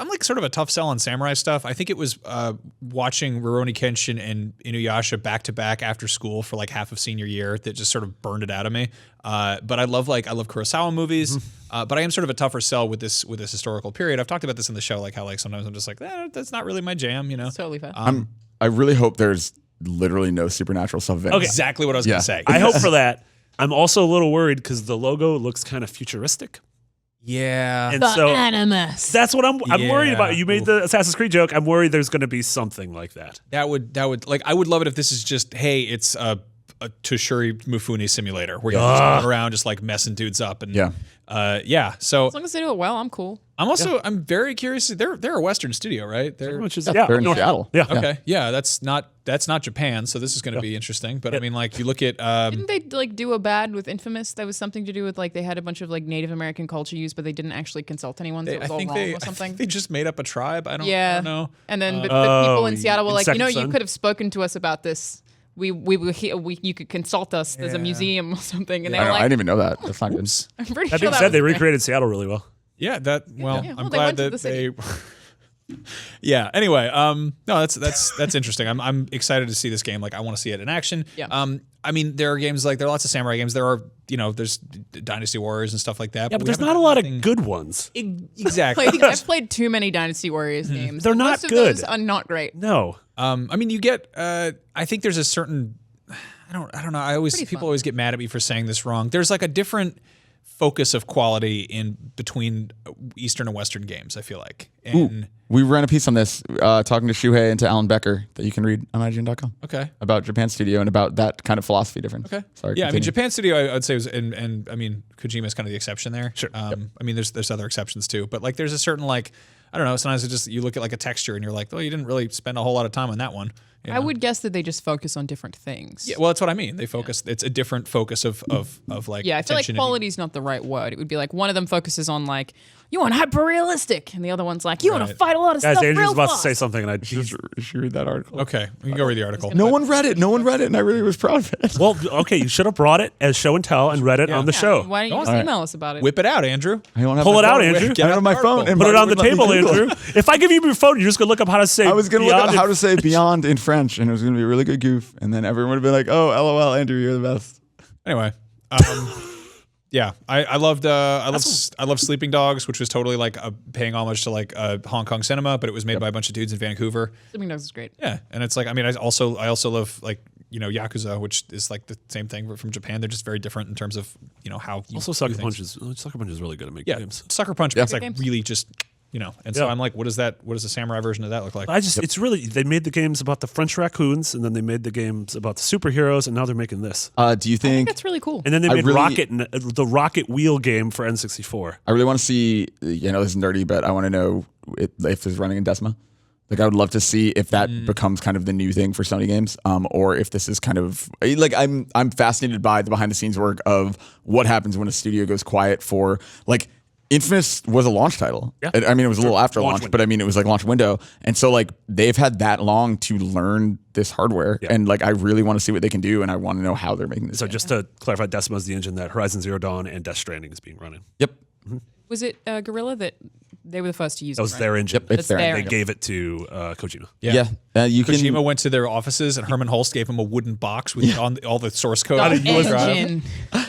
like sort of a tough sell on samurai stuff. I think it was watching Rurouni Kenshin and Inuyasha back to back after school for like half of senior year that just sort of burned it out of me. But I love Kurosawa movies. But I am sort of a tougher sell with this historical period. I've talked about this in the show, like how like sometimes I'm just like, that's not really my jam, you know. It's totally fair. I really hope there's literally no supernatural stuff in it. Okay. Exactly what I was Yeah. gonna say. I hope for that. I'm also a little worried because the logo looks kind of futuristic. Yeah. And the so Animus. that's what I'm worried Yeah. about. You made the Assassin's Creed joke. I'm worried there's going to be something like that. That would like I would love it if this is just, hey, it's a Toshuri Mifune simulator where you're just going around just like messing dudes up and Yeah. So As long as they do it well, I'm cool. I'm very curious. They're a Western studio, right? They're Which is They're in Seattle. Yeah. okay. Yeah, that's not Japan, so this is going to be interesting. But I mean, like you look at Didn't they like do a bad with Infamous? That was something to do with like they had a bunch of like Native American culture used, but they didn't actually consult anyone, so it I was all think wrong they or something. they just made up a tribe. I don't know. And then but people in Oh, Seattle were in like, you know, Second you Son? could have spoken to us about this. We were here. You could consult us. There's a museum or something, and they I were know, I like, didn't even know that. That's not good. I'm pretty That sure being that said, was they the thing. recreated Seattle really well. Yeah, well, Yeah, well, I'm they glad went to that the city. they. Yeah. Anyway, no, that's interesting. I'm excited to see this game. Like, I want to see it in action. Yeah. I mean, there are games like there are lots of samurai games. There are, there's Dynasty Warriors and stuff like that. Yeah, but we there's haven't not a had lot of anything- good ones. Exactly. I've played too many Dynasty Warriors games. They're not Most of good. those are not great. No. I mean, you get. I think there's a certain. I don't know. Pretty People fun. always get mad at me for saying this wrong. There's like a different focus of quality in between Eastern and Western games, I feel like. And we ran a piece on this, talking to Shuhei and to Alan Becker that you can read on IGN.com. Okay. About Japan Studio and about that kind of philosophy difference. Okay. Sorry. Yeah, I mean, continue. Japan Studio, I'd say was, and I mean, Kojima is kind of the exception there. Sure. I mean, there's other exceptions too, but like, there's a certain like, I don't know. Sometimes it just you look at like a texture and you're like, oh, you didn't really spend a whole lot of time on that one. You I know? would guess that they just focus on different things. Yeah, well, that's what I mean. They focus. It's a different focus of like. Yeah, I feel like attention and- quality is not the right word. It would be like one of them focuses on like you want hyper realistic, and the other one's like you want to Right. fight a lot of Guys, stuff Andrew's real about fast. to say something, and I Should you read that article? Okay, we can go read the article. No one read it. No one read it, and I really was proud of it. well, okay, you should have brought it as show and tell and read it on the Yeah, show. Why don't you just email us about it? Whip it out, Andrew. I don't have Pull my it out, phone. Andrew. I Get don't out have my the phone. article. and Put it Marty on the wouldn't let me table, Google it. Andrew. If I give you your phone, you're just gonna look up how to say. I was going to look beyond up how to say beyond in French, and it was going to be a really good goof. And then everyone would have been like, oh, LOL, Andrew, you're the best. Anyway, yeah, I loved Sleeping Dogs, which was totally like paying homage to like Hong Kong cinema, but it was made by a bunch of dudes in Vancouver. Sleeping Dogs is great. Yeah, and it's like I mean I also love like Yakuza, which is like the same thing from Japan. They're just very different in terms of how you Also, do things. Suckerpunch is really good at making Yeah, games. Sucker Punch is like Games. really just and so Yeah. I'm like, what does the samurai version of that look like? It's really they made the games about the French raccoons, and then they made the games about the superheroes, and now they're making this. Do you I think think that's really cool. And then they I made really- the Rocket Wheel game for N64. I really want to see, this is nerdy, but I want to know if this is running in Decima. Like, I would love to see if that becomes kind of the new thing for Sony games, or if this is kind of like I'm fascinated by the behind the scenes work of what happens when a studio goes quiet for like. Infamous was a launch title. Yeah. I mean, it was a little after launch launch, window. but I mean, it was like launch window. And so like they've had that long to learn this hardware. Yeah. And like, I really want to see what they can do. And I want to know how they're making this. So game. just to clarify, Decima is the engine that Horizon Zero Dawn and Death Stranding is being run in. Yep. Was it Gorilla that they were the first to use? That was it, right? their engine. Yep, it's That's their their They engine. gave it to Kojima. Yeah. You can. Kojima went to their offices and Herman Holst gave him a wooden box with all the source code. The on the drive. engine.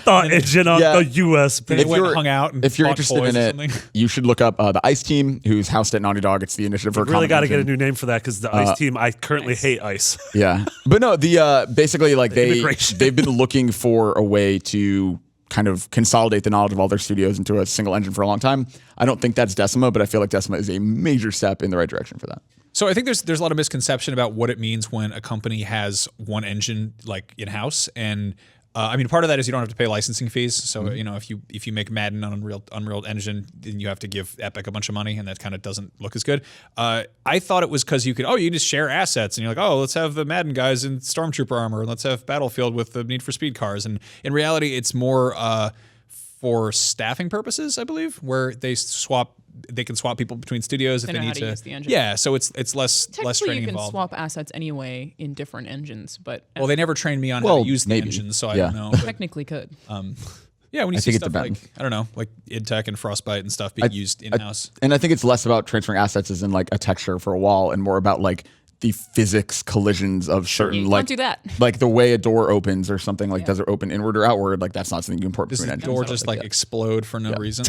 Thought engine on Yeah. the USB. They went and hung out and if you're bought interested toys in or it, something. you should look up the Ice Team, who's housed at Naughty Dog. It's the initiative for a Really common got to get a engine. new name for that because the Ice team, I currently hate Ice. Yeah, but no, the basically like immigration. they've been looking for a way to kind of consolidate the knowledge of all their studios into a single engine for a long time. I don't think that's Decima, but I feel like Decima is a major step in the right direction for that. So I think there's a lot of misconception about what it means when a company has one engine like in house, and I mean part of that is you don't have to pay licensing fees. So if you make Madden on Unreal Engine, then you have to give Epic a bunch of money, and that kind of doesn't look as good. I thought it was because you just share assets, and you're like, oh, let's have the Madden guys in Stormtrooper armor, and let's have Battlefield with the Need for Speed cars, and in reality, it's more for staffing purposes, I believe, where they can swap people between studios if They they know need how to use the engine. Yeah, so it's less Technically, training you can involved. swap assets anyway in different engines, but Well, they never trained me on how Well, to use the maybe. engine, so I Yeah. don't know. But, technically could. yeah, when you I see think it stuff like depends. I don't know, like IdTech and Frostbite and stuff being used in house. And I think it's less about transferring assets as in like a texture for a wall, and more about like the physics collisions of certain You like can't do that. like the way a door opens or something. Like, does it open inward or outward? Like, that's not something you import Does between the engines. door So, just like yeah. explode for no reason?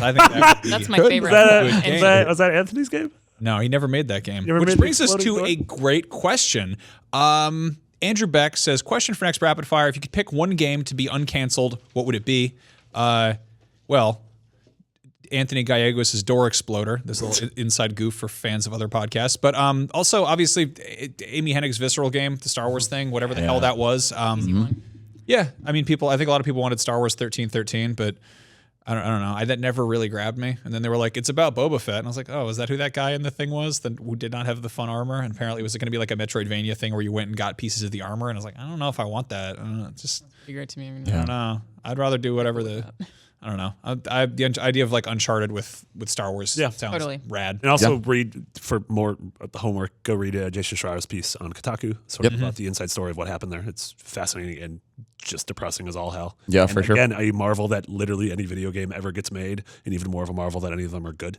I think that would be, That's my Good. favorite. Good game. Was that Anthony's game? No, he never made that game. never Which made the brings us to exploding a great question. Andrew Beck says, question for next rapid fire. If you could pick one game to be uncanceled, what would it be? Well, Anthony Gallegos' Door Exploder. This little inside goof for fans of other podcasts. But also, obviously, Amy Hennig's Visceral game, the Star Wars thing, whatever the hell that was. Yeah, I mean, I think a lot of people wanted Star Wars 1313, but I don't know. That never really grabbed me. And then they were like, it's about Boba Fett. And I was like, oh, is that who that guy in the thing was who did not have the fun armor? And apparently it was going to be like a Metroidvania thing where you went and got pieces of the armor. And I was like, I don't know if I want that. I don't know. Just, Be great to me. I don't know. I'd rather do whatever I don't know. The idea of like Uncharted with Star Wars sounds Totally. rad. And also read for more homework. Go read Jason Schreier's piece on Kotaku, sort of about the inside story of what happened there. It's fascinating and just depressing as all hell. Yeah, and for sure. Again, I marvel that literally any video game ever gets made, and even more of a marvel that any of them are good.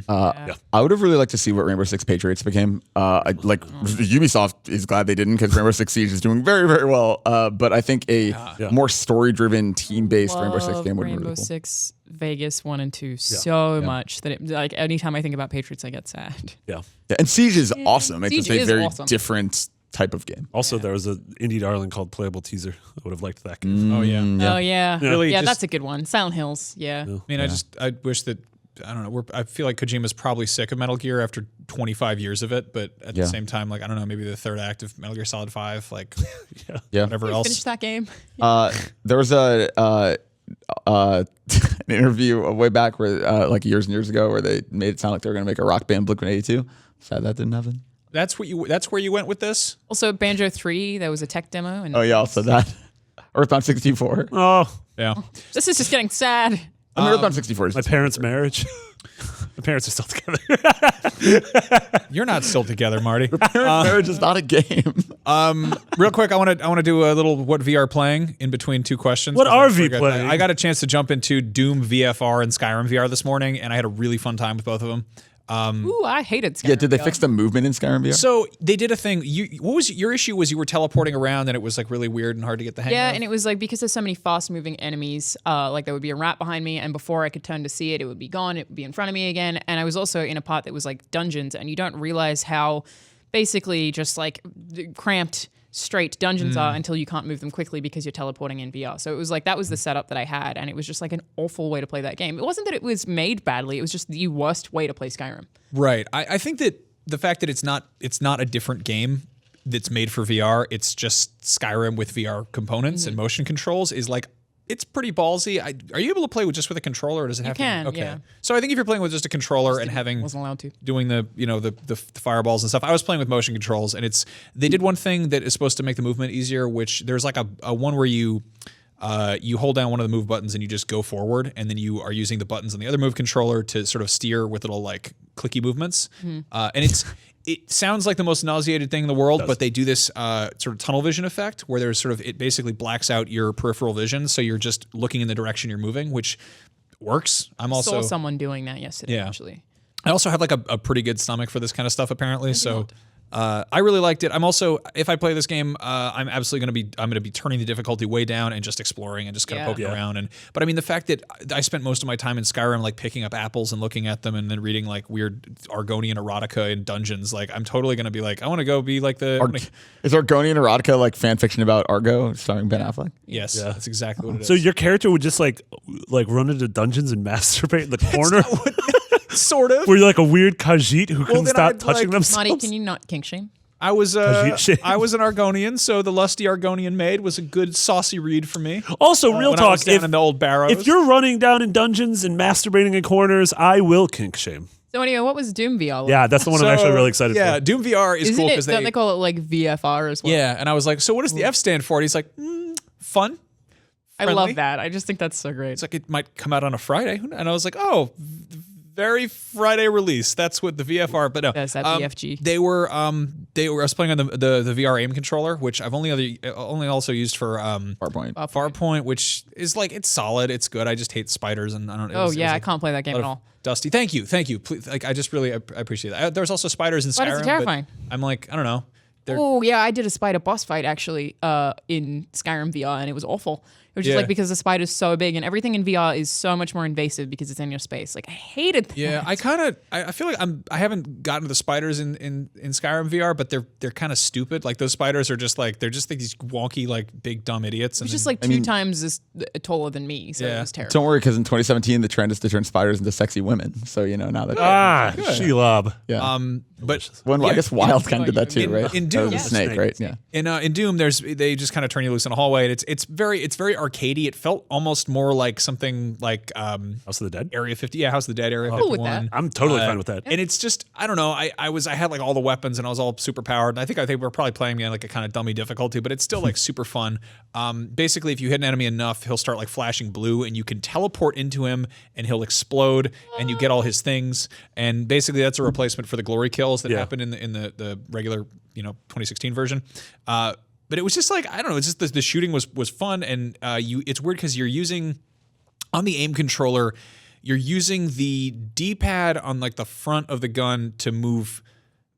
I would have really liked to see what Rainbow Six Patriots became. Ubisoft is glad they didn't because Rainbow Six Siege is doing very, very well. But I think a more story-driven, team-based Rainbow Six game would be Rainbow really cool. Six Vegas 1 and 2 so much that it, like anytime I think about Patriots, I get sad. Yeah. Yeah, and Siege is awesome. It's Siege just a is very awesome. different type of game. Also, there was an indie darling called Playable Teaser. I would have liked that game. Oh yeah. Oh yeah. Really, Yeah, just- that's a good one. Silent Hills. Yeah. I mean, I wish that I don't know. I feel like Kojima's probably sick of Metal Gear after 25 years of it, but at the same time, like I don't know, maybe the third act of Metal Gear Solid 5, like whatever else. Finish that game. There was an interview way back where like years and years ago where they made it sound like they were going to make a rock band Blink-182. Sad that didn't happen. That's where you went with this? Also, Banjo 3, there was a tech demo. And Oh yeah, also that. Earthbound 64. Oh, Yeah. this is just getting sad. I mean, Earthbound 64 is my parents' marriage. My parents are still together. You're not still together, Marty. marriage is not a game. Real quick, I want to do a little what VR playing in between two questions. What are V forgot- playing? I got a chance to jump into Doom VFR and Skyrim VR this morning, and I had a really fun time with both of them. Ooh, I hated Skyrim. Yeah, did they fix the movement in Skyrim VR? So they did a thing. What was your issue? Was you were teleporting around and it was like really weird and hard to get the hang Yeah, of? and it was like because there's so many fast-moving enemies, like there would be a rat behind me, and before I could turn to see it, it would be gone. It would be in front of me again, and I was also in a part that was like dungeons, and you don't realize how basically just like cramped straight dungeons are until you can't move them quickly because you're teleporting in VR. So it was like that was the setup that I had, and it was just like an awful way to play that game. It wasn't that it was made badly; it was just the worst way to play Skyrim. Right. I think that the fact that it's not a different game that's made for VR, it's just Skyrim with VR components and motion controls is like it's pretty ballsy. Are you able to play with just with a controller, or does it have can, to? Okay. yeah. So I think if you're playing with just a controller and having Wasn't allowed to. doing the the fireballs and stuff, I was playing with motion controls, and they did one thing that is supposed to make the movement easier, which there's like a one where you hold down one of the move buttons and you just go forward, and then you are using the buttons on the other move controller to sort of steer with little like clicky movements. And it sounds like the most nauseated thing in the world, but they do this sort of tunnel vision effect where there's sort of it basically blacks out your peripheral vision, so you're just looking in the direction you're moving, which works. I'm also Saw someone doing that yesterday. Yeah. Actually. I also have like a pretty good stomach for this kind of stuff apparently. So I really liked it. I'm also, if I play this game, I'm absolutely going to be turning the difficulty way down and just exploring and just kind of poking around. But I mean, the fact that I spent most of my time in Skyrim like picking up apples and looking at them and then reading like weird Argonian erotica in dungeons, like I'm totally going to be like, I want to go be like Is Argonian erotica like fan fiction about Argo starring Ben Affleck? Yes, that's exactly what it is. So your character would just like run into dungeons and masturbate in the corner? Sort of. Were you like a weird Khajiit who couldn't then stop I'd, touching like, themselves? Marty, can you not kink shame? I was shame. I was an Argonian, so the lusty Argonian maid was a good saucy read for me. Also, real when I was talk, down in the old barrows. if you're running down in dungeons and masturbating in corners, I will kink shame. So anyway, what was Doom VR like? Yeah, that's the one I'm actually really excited yeah, for. Doom VR is Isn't cool it, because don't they call it like VFR as well? yeah, and I was like, so what does the F stand for? And he's like, fun. I friendly. love that. I just think that's so great. It's like it might come out on a Friday, and I was like, oh, very Friday release. That's what the VFR. But no, That's that VFG. They were. I was playing on the VR aim controller, which I've only also used for Farpoint. Farpoint, which is like it's solid, it's good. I just hate spiders, and I don't. Oh yeah, I can't play that game at all. Dusty, thank you. Please, like I just really I appreciate that. There's also spiders in Spiders Skyrim. are terrifying. But I'm like, I don't know. Oh yeah, I did a spider boss fight actually in Skyrim VR, and it was awful. It was just like because the spider's so big, and everything in VR is so much more invasive because it's in your space. Like I hated that. Yeah, I feel like I haven't gotten to the spiders in Skyrim VR, but they're kind of stupid. Like those spiders are just like these wonky like big dumb idiots. It was just like two times as taller than me, so it was terrible. Don't worry, because in 2017 the trend is to turn spiders into sexy women. So now that Shelob. yeah. But I guess Wild kind of did that too, right? in Doom, that was a snake, right? Yeah. in Doom, they just kind of turn you loose in a hallway, and it's very arcadey. It felt almost more like something like House of the Dead? Area 50, House of the Dead, Area Cool with 51. that. I'm totally fine with that. And it's just I don't know. I had like all the weapons and I was all super powered. And I think we're probably playing me on like a kind of dummy difficulty, but it's still like super fun. Basically, if you hit an enemy enough, he'll start like flashing blue, and you can teleport into him, and he'll explode, and you get all his things. And basically, that's a replacement for the glory kills that happened in the regular 2016 version. But it was just like I don't know. It's just the shooting was fun, and it's weird because you're using on the aim controller. You're using the D-pad on like the front of the gun to move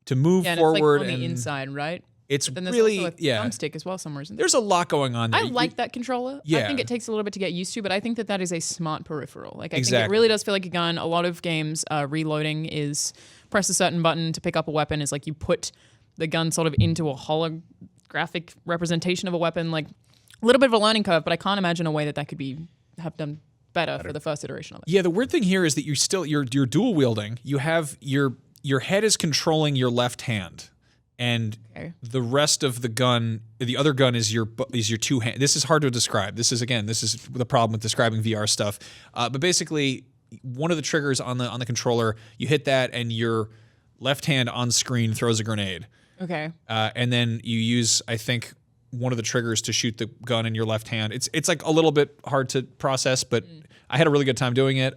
Yeah, and forward. it's like on and the inside, right? It's But then there's really also a thumbstick as well somewhere. Isn't there? There's a lot going on there. I like that controller. Yeah. I think it takes a little bit to get used to, but I think that is a smart peripheral. Like I think Exactly. it really does feel like a gun. A lot of games reloading is press a certain button to pick up a weapon is like you put the gun sort of into a holographic representation of a weapon. Like a little bit of a learning curve, but I can't imagine a way that could have done better for the first iteration of it. Yeah, the weird thing here is that you're dual wielding. You have your head is controlling your left hand, and the rest of the gun, the other gun is your two hand. This is hard to describe. This is the problem with describing VR stuff. But basically, one of the triggers on the controller, you hit that, and your left hand on screen throws a grenade. Okay. And then you use, I think, one of the triggers to shoot the gun in your left hand. It's like a little bit hard to process, but I had a really good time doing it.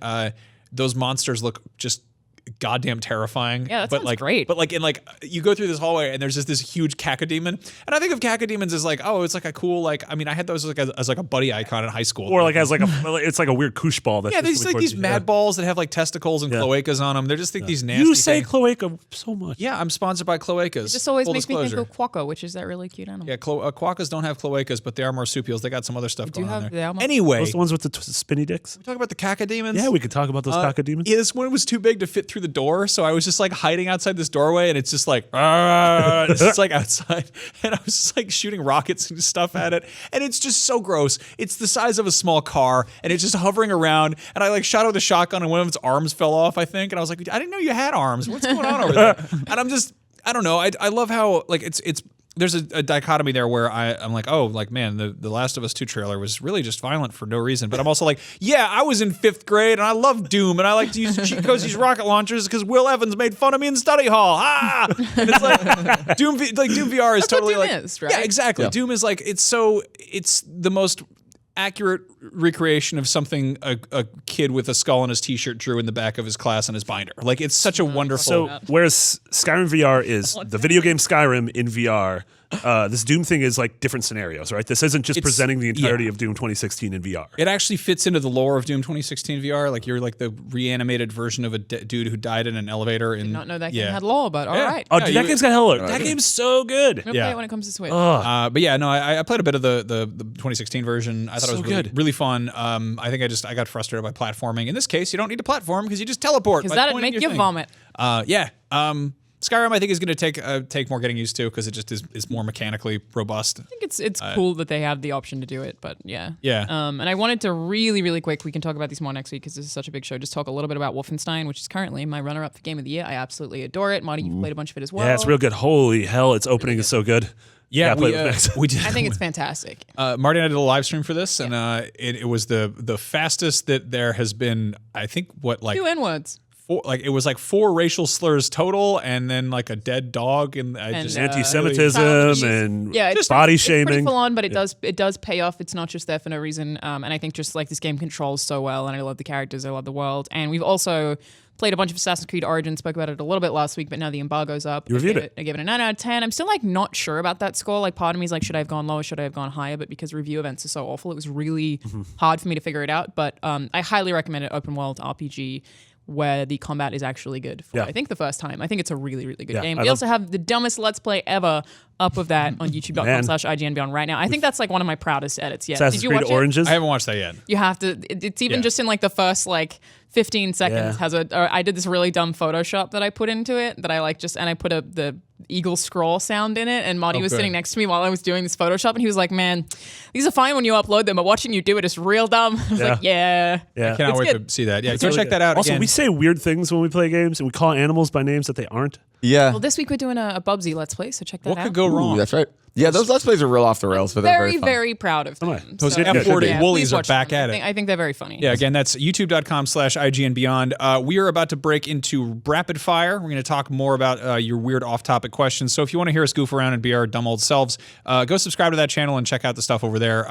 Those monsters look just goddamn terrifying. Yeah, that sounds great. But like you go through this hallway and there's just this huge cacodemon, and I think of cacodemons as like, oh, it's like a cool, like, I mean, I had those as like a buddy icon in high school, or like as like it's like a weird koosh ball. That's there's like these mad balls that have like testicles and cloacas on them. They're just like these nasty. You say things. cloaca so much. Yeah, I'm sponsored by cloacas. It just always Full makes disclosure. me think of Quokka, which is that really cute animal. Yeah, quokkas don't have cloacas, but they are marsupials. They got some other stuff going on there. They Anyway, Those the ones with the spinny dicks. we talk about the cacodemons. Yeah, we could talk about those cacodemons. Yeah, this one was too big to fit through the door, so I was just like hiding outside this doorway, and it's just like, it's just like outside, and I was just like shooting rockets and stuff at it, and it's just so gross. It's the size of a small car, and it's just hovering around, and I like shot it with a shotgun, and one of its arms fell off, I think, and I was like, I didn't know you had arms. What's going on over there? And I don't know. I love how like it's. There's a dichotomy there where I'm like, oh, like, man, the Last of Us 2 trailer was really just violent for no reason. But I'm also like, yeah, I was in 5th grade and I love Doom and I like to use cheat codes, use rocket launchers because Will Evans made fun of me in study hall. Ah! And it's like Doom VR is That's totally what Doom like, is, right? yeah, exactly. Yeah. Doom is like, it's the most accurate recreation of something a kid with a skull on his t-shirt drew in the back of his class on his binder. Like, it's such a wonderful. So whereas Skyrim VR is the video game Skyrim in VR, this Doom thing is like different scenarios, right? This isn't just presenting the entirety of Doom 2016 in VR. It actually fits into the lore of Doom 2016 VR. Like, you're like the reanimated version of a dude who died in an elevator. Did not know that game had lore, but all right. Oh, dude, that game's got hella. That game's so good. I'm gonna play it when it comes to Switch. But yeah, no, I played a bit of the 2016 version. I thought it was really, good. really fun. I think I got frustrated by platforming. In this case, you don't need to platform because you just teleport. Because by that'd pointing make your you thing. vomit. Yeah. Skyrim, I think, is going to take more getting used to because it just is more mechanically robust. I think it's cool that they have the option to do it, but yeah. Yeah. And I wanted to really, really quick, we can talk about these more next week because this is such a big show, just talk a little bit about Wolfenstein, which is currently my runner-up for Game of the Year. I absolutely adore it. Marty, you've played a bunch of it as well. Yeah, it's real good. Holy hell, its opening is so good. Yeah, play it next. we did. I think it's fantastic. Marty and I did a live stream for this, and it was the fastest that there has been. I think like 2 N-words. it was like 4 racial slurs total, and then like a dead dog, and just Anti-Semitism and it's body It's pretty shaming. full on, but it does pay off. It's not just there for no reason. And I think just like this game controls so well, and I love the characters, I love the world, and we've also played a bunch of Assassin's Creed Origins, spoke about it a little bit last week, but now the embargo's up. You reviewed it. I gave it a 9 out of 10. I'm still like not sure about that score. Like part of me is like, should I have gone lower? Should I have gone higher? But because review events are so awful, it was really hard for me to figure it out. But I highly recommend it. Open world RPG where the combat is actually good for, I think, the first time. I think it's a really, really good game. We also have the dumbest Let's Play ever up of that on youtube.com/IGNBeyond right now. I think that's like one of my proudest edits yet. Assassin's Did you Creed watch Oranges. I haven't watched that yet. You have to. It's even just in like the first like 15 seconds has I did this really dumb Photoshop that I put into it that I like and I put the eagle scroll sound in it, and Marty was sitting next to me while I was doing this Photoshop, and he was like, "Man, these are fine when you upload them, but watching you do it is real dumb." I was like, "Yeah." I cannot wait to see that. Yeah, go check that out. Also, again. we say weird things when we play games, and we call animals by names that they aren't. Yeah. Well, this week we're doing a Bubsy Let's Play, so check that What out. could go wrong? Ooh, that's right. Yeah, those Let's Plays are real off the rails, but they're very fun. Very proud of them. Those So, F40 woolies please are watch back them. at it. I think they're very funny. Yeah, again, that's youtube.com/IGNBeyond. We are about to break into rapid fire. We're going to talk more about your weird off-topic questions. So if you want to hear us goof around and be our dumb old selves, go subscribe to that channel and check out the stuff over there.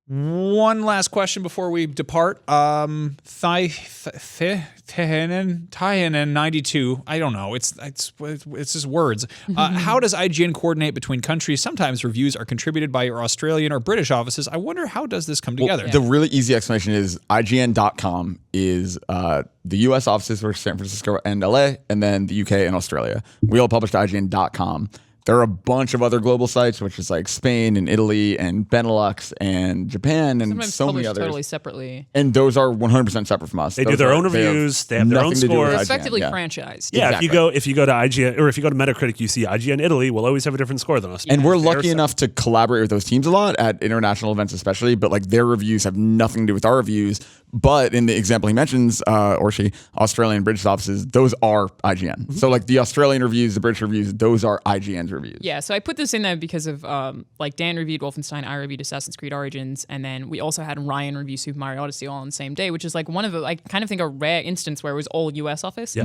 One last question before we depart. Tyanen 92. I don't know. It's just words. How does IGN coordinate between countries? Sometimes reviews are contributed by your Australian or British offices. I wonder, how does this come together? The really easy explanation is IGN.com is the US offices for San Francisco and LA, and then the UK and Australia. We all publish to IGN.com. there are a bunch of other global sites, which is like Spain and Italy and Benelux and Japan and Sometimes so many published others. totally separately. And those are 100% separate from us. They do their own reviews. They have their own nothing to do with scores. It's IGN, effectively yeah. franchised. Yeah, Exactly. if you go to IGN or if you go to Metacritic, you see IGN Italy will always have a different score than us. And we're They're lucky enough to collaborate with those teams a lot at international events, especially. But like their reviews have nothing to do with our reviews. But in the example he mentions, or she, Australian British offices, those are IGN. So like the Australian reviews, the British reviews, those are IGN's reviews. Yeah, so I put this in there because of like Dan reviewed Wolfenstein, I reviewed Assassin's Creed Origins, and then we also had Ryan review Super Mario Odyssey all on the same day, which is like one of the, I kind of think a rare instance where it was all US office. Yeah.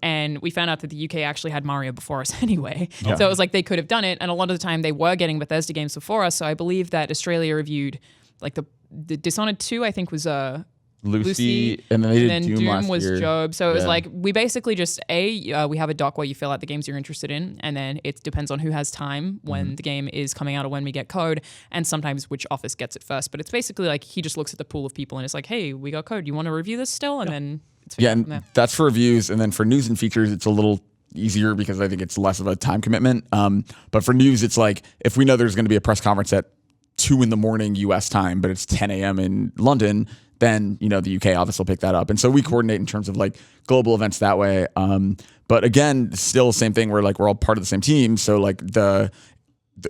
And we found out that the UK actually had Mario before us anyway. So it was like they could have done it, and a lot of the time they were getting Bethesda games before us. So I believe that Australia reviewed like the Dishonored 2, I think was Lucy, and then they did Doom last was year. Job. So it was Yeah. like we basically just we have a doc where you fill out the games you're interested in, and then it depends on who has time when the game is coming out or when we get code, and sometimes which office gets it first. But it's basically like he just looks at the pool of people and it's like, hey, we got code. You want to review this still? And then it's Yeah, figured from and there. that's for reviews. And then for news and features, it's a little easier because I think it's less of a time commitment. But for news, it's like if we know there's going to be a press conference at 2 a.m. US time, but it's 10 a.m. in London, then the UK office will pick that up. And so we coordinate in terms of like global events that way. But again, still the same thing where like we're all part of the same team. So like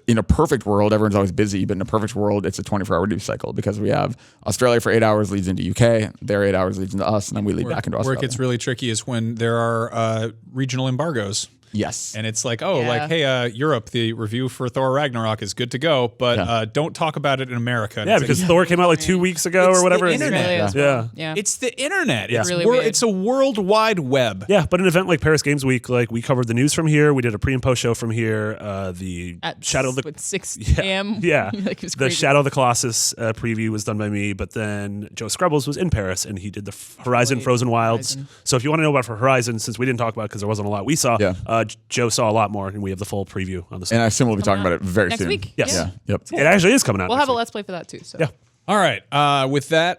in a perfect world, everyone's always busy, but in a perfect world, it's a 24-hour news cycle because we have Australia for 8 hours leads into UK, their 8 hours leads into us, and then we lead back into Where Australia. it gets really tricky is when there are regional embargoes. Yes. And it's like, Yeah. hey, Europe, the review for Thor Ragnarok is good to go, but don't talk about it in America. And Yeah, it's because like, Thor came out like 2 weeks ago It's or whatever. the It's internet. really as Yeah. well. Yeah. it's the internet. Yeah. It's, Really weird. it's a world wide web. Yeah, but an event like Paris Games Week, like we covered the news from here. We did a pre and post show from here. The At Shadow of the 6 Yeah. a.m. Yeah, Like, it was the crazy. Shadow of the Colossus preview was done by me, but then Joe Scrubbles was in Paris and he did the Horizon Frozen Wilds. Horizon. So if you want to know about Horizon, since we didn't talk about it because there wasn't a lot we saw, Joe saw a lot more, and we have the full preview on the site. And I assume we'll be talking about it very Next soon. week. Yes. Yeah. Yep. It actually is coming out. We'll next have a week. Let's Play for that too. So. Yeah. All right. With that,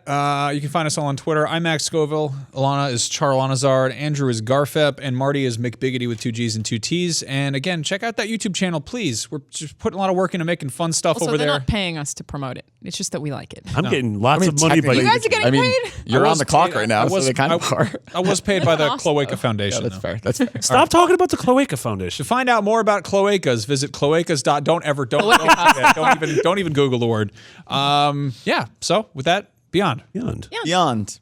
you can find us all on Twitter. I'm Max Scoville. Alanah is Charlanazard. Andrew is Garfep. And Marty is McBiggity with 2 G's and 2 T's. And again, check out that YouTube channel, please. We're just putting a lot of work into making fun stuff Also, over they're there. not paying us to promote it. It's just that we like it. I'm getting lots of money, but technically- You guys are getting I mean, paid? you're I on was the clock paid- right now, I so was- they kind of are. I was paid by the That's Cloaca awesome. Foundation. That's though. fair. That's fair. stop talking about the Cloaca Foundation. To find out more about cloacas, visit cloacas. Don't even Google the word. Yeah. So with that, beyond. Beyond. Beyond.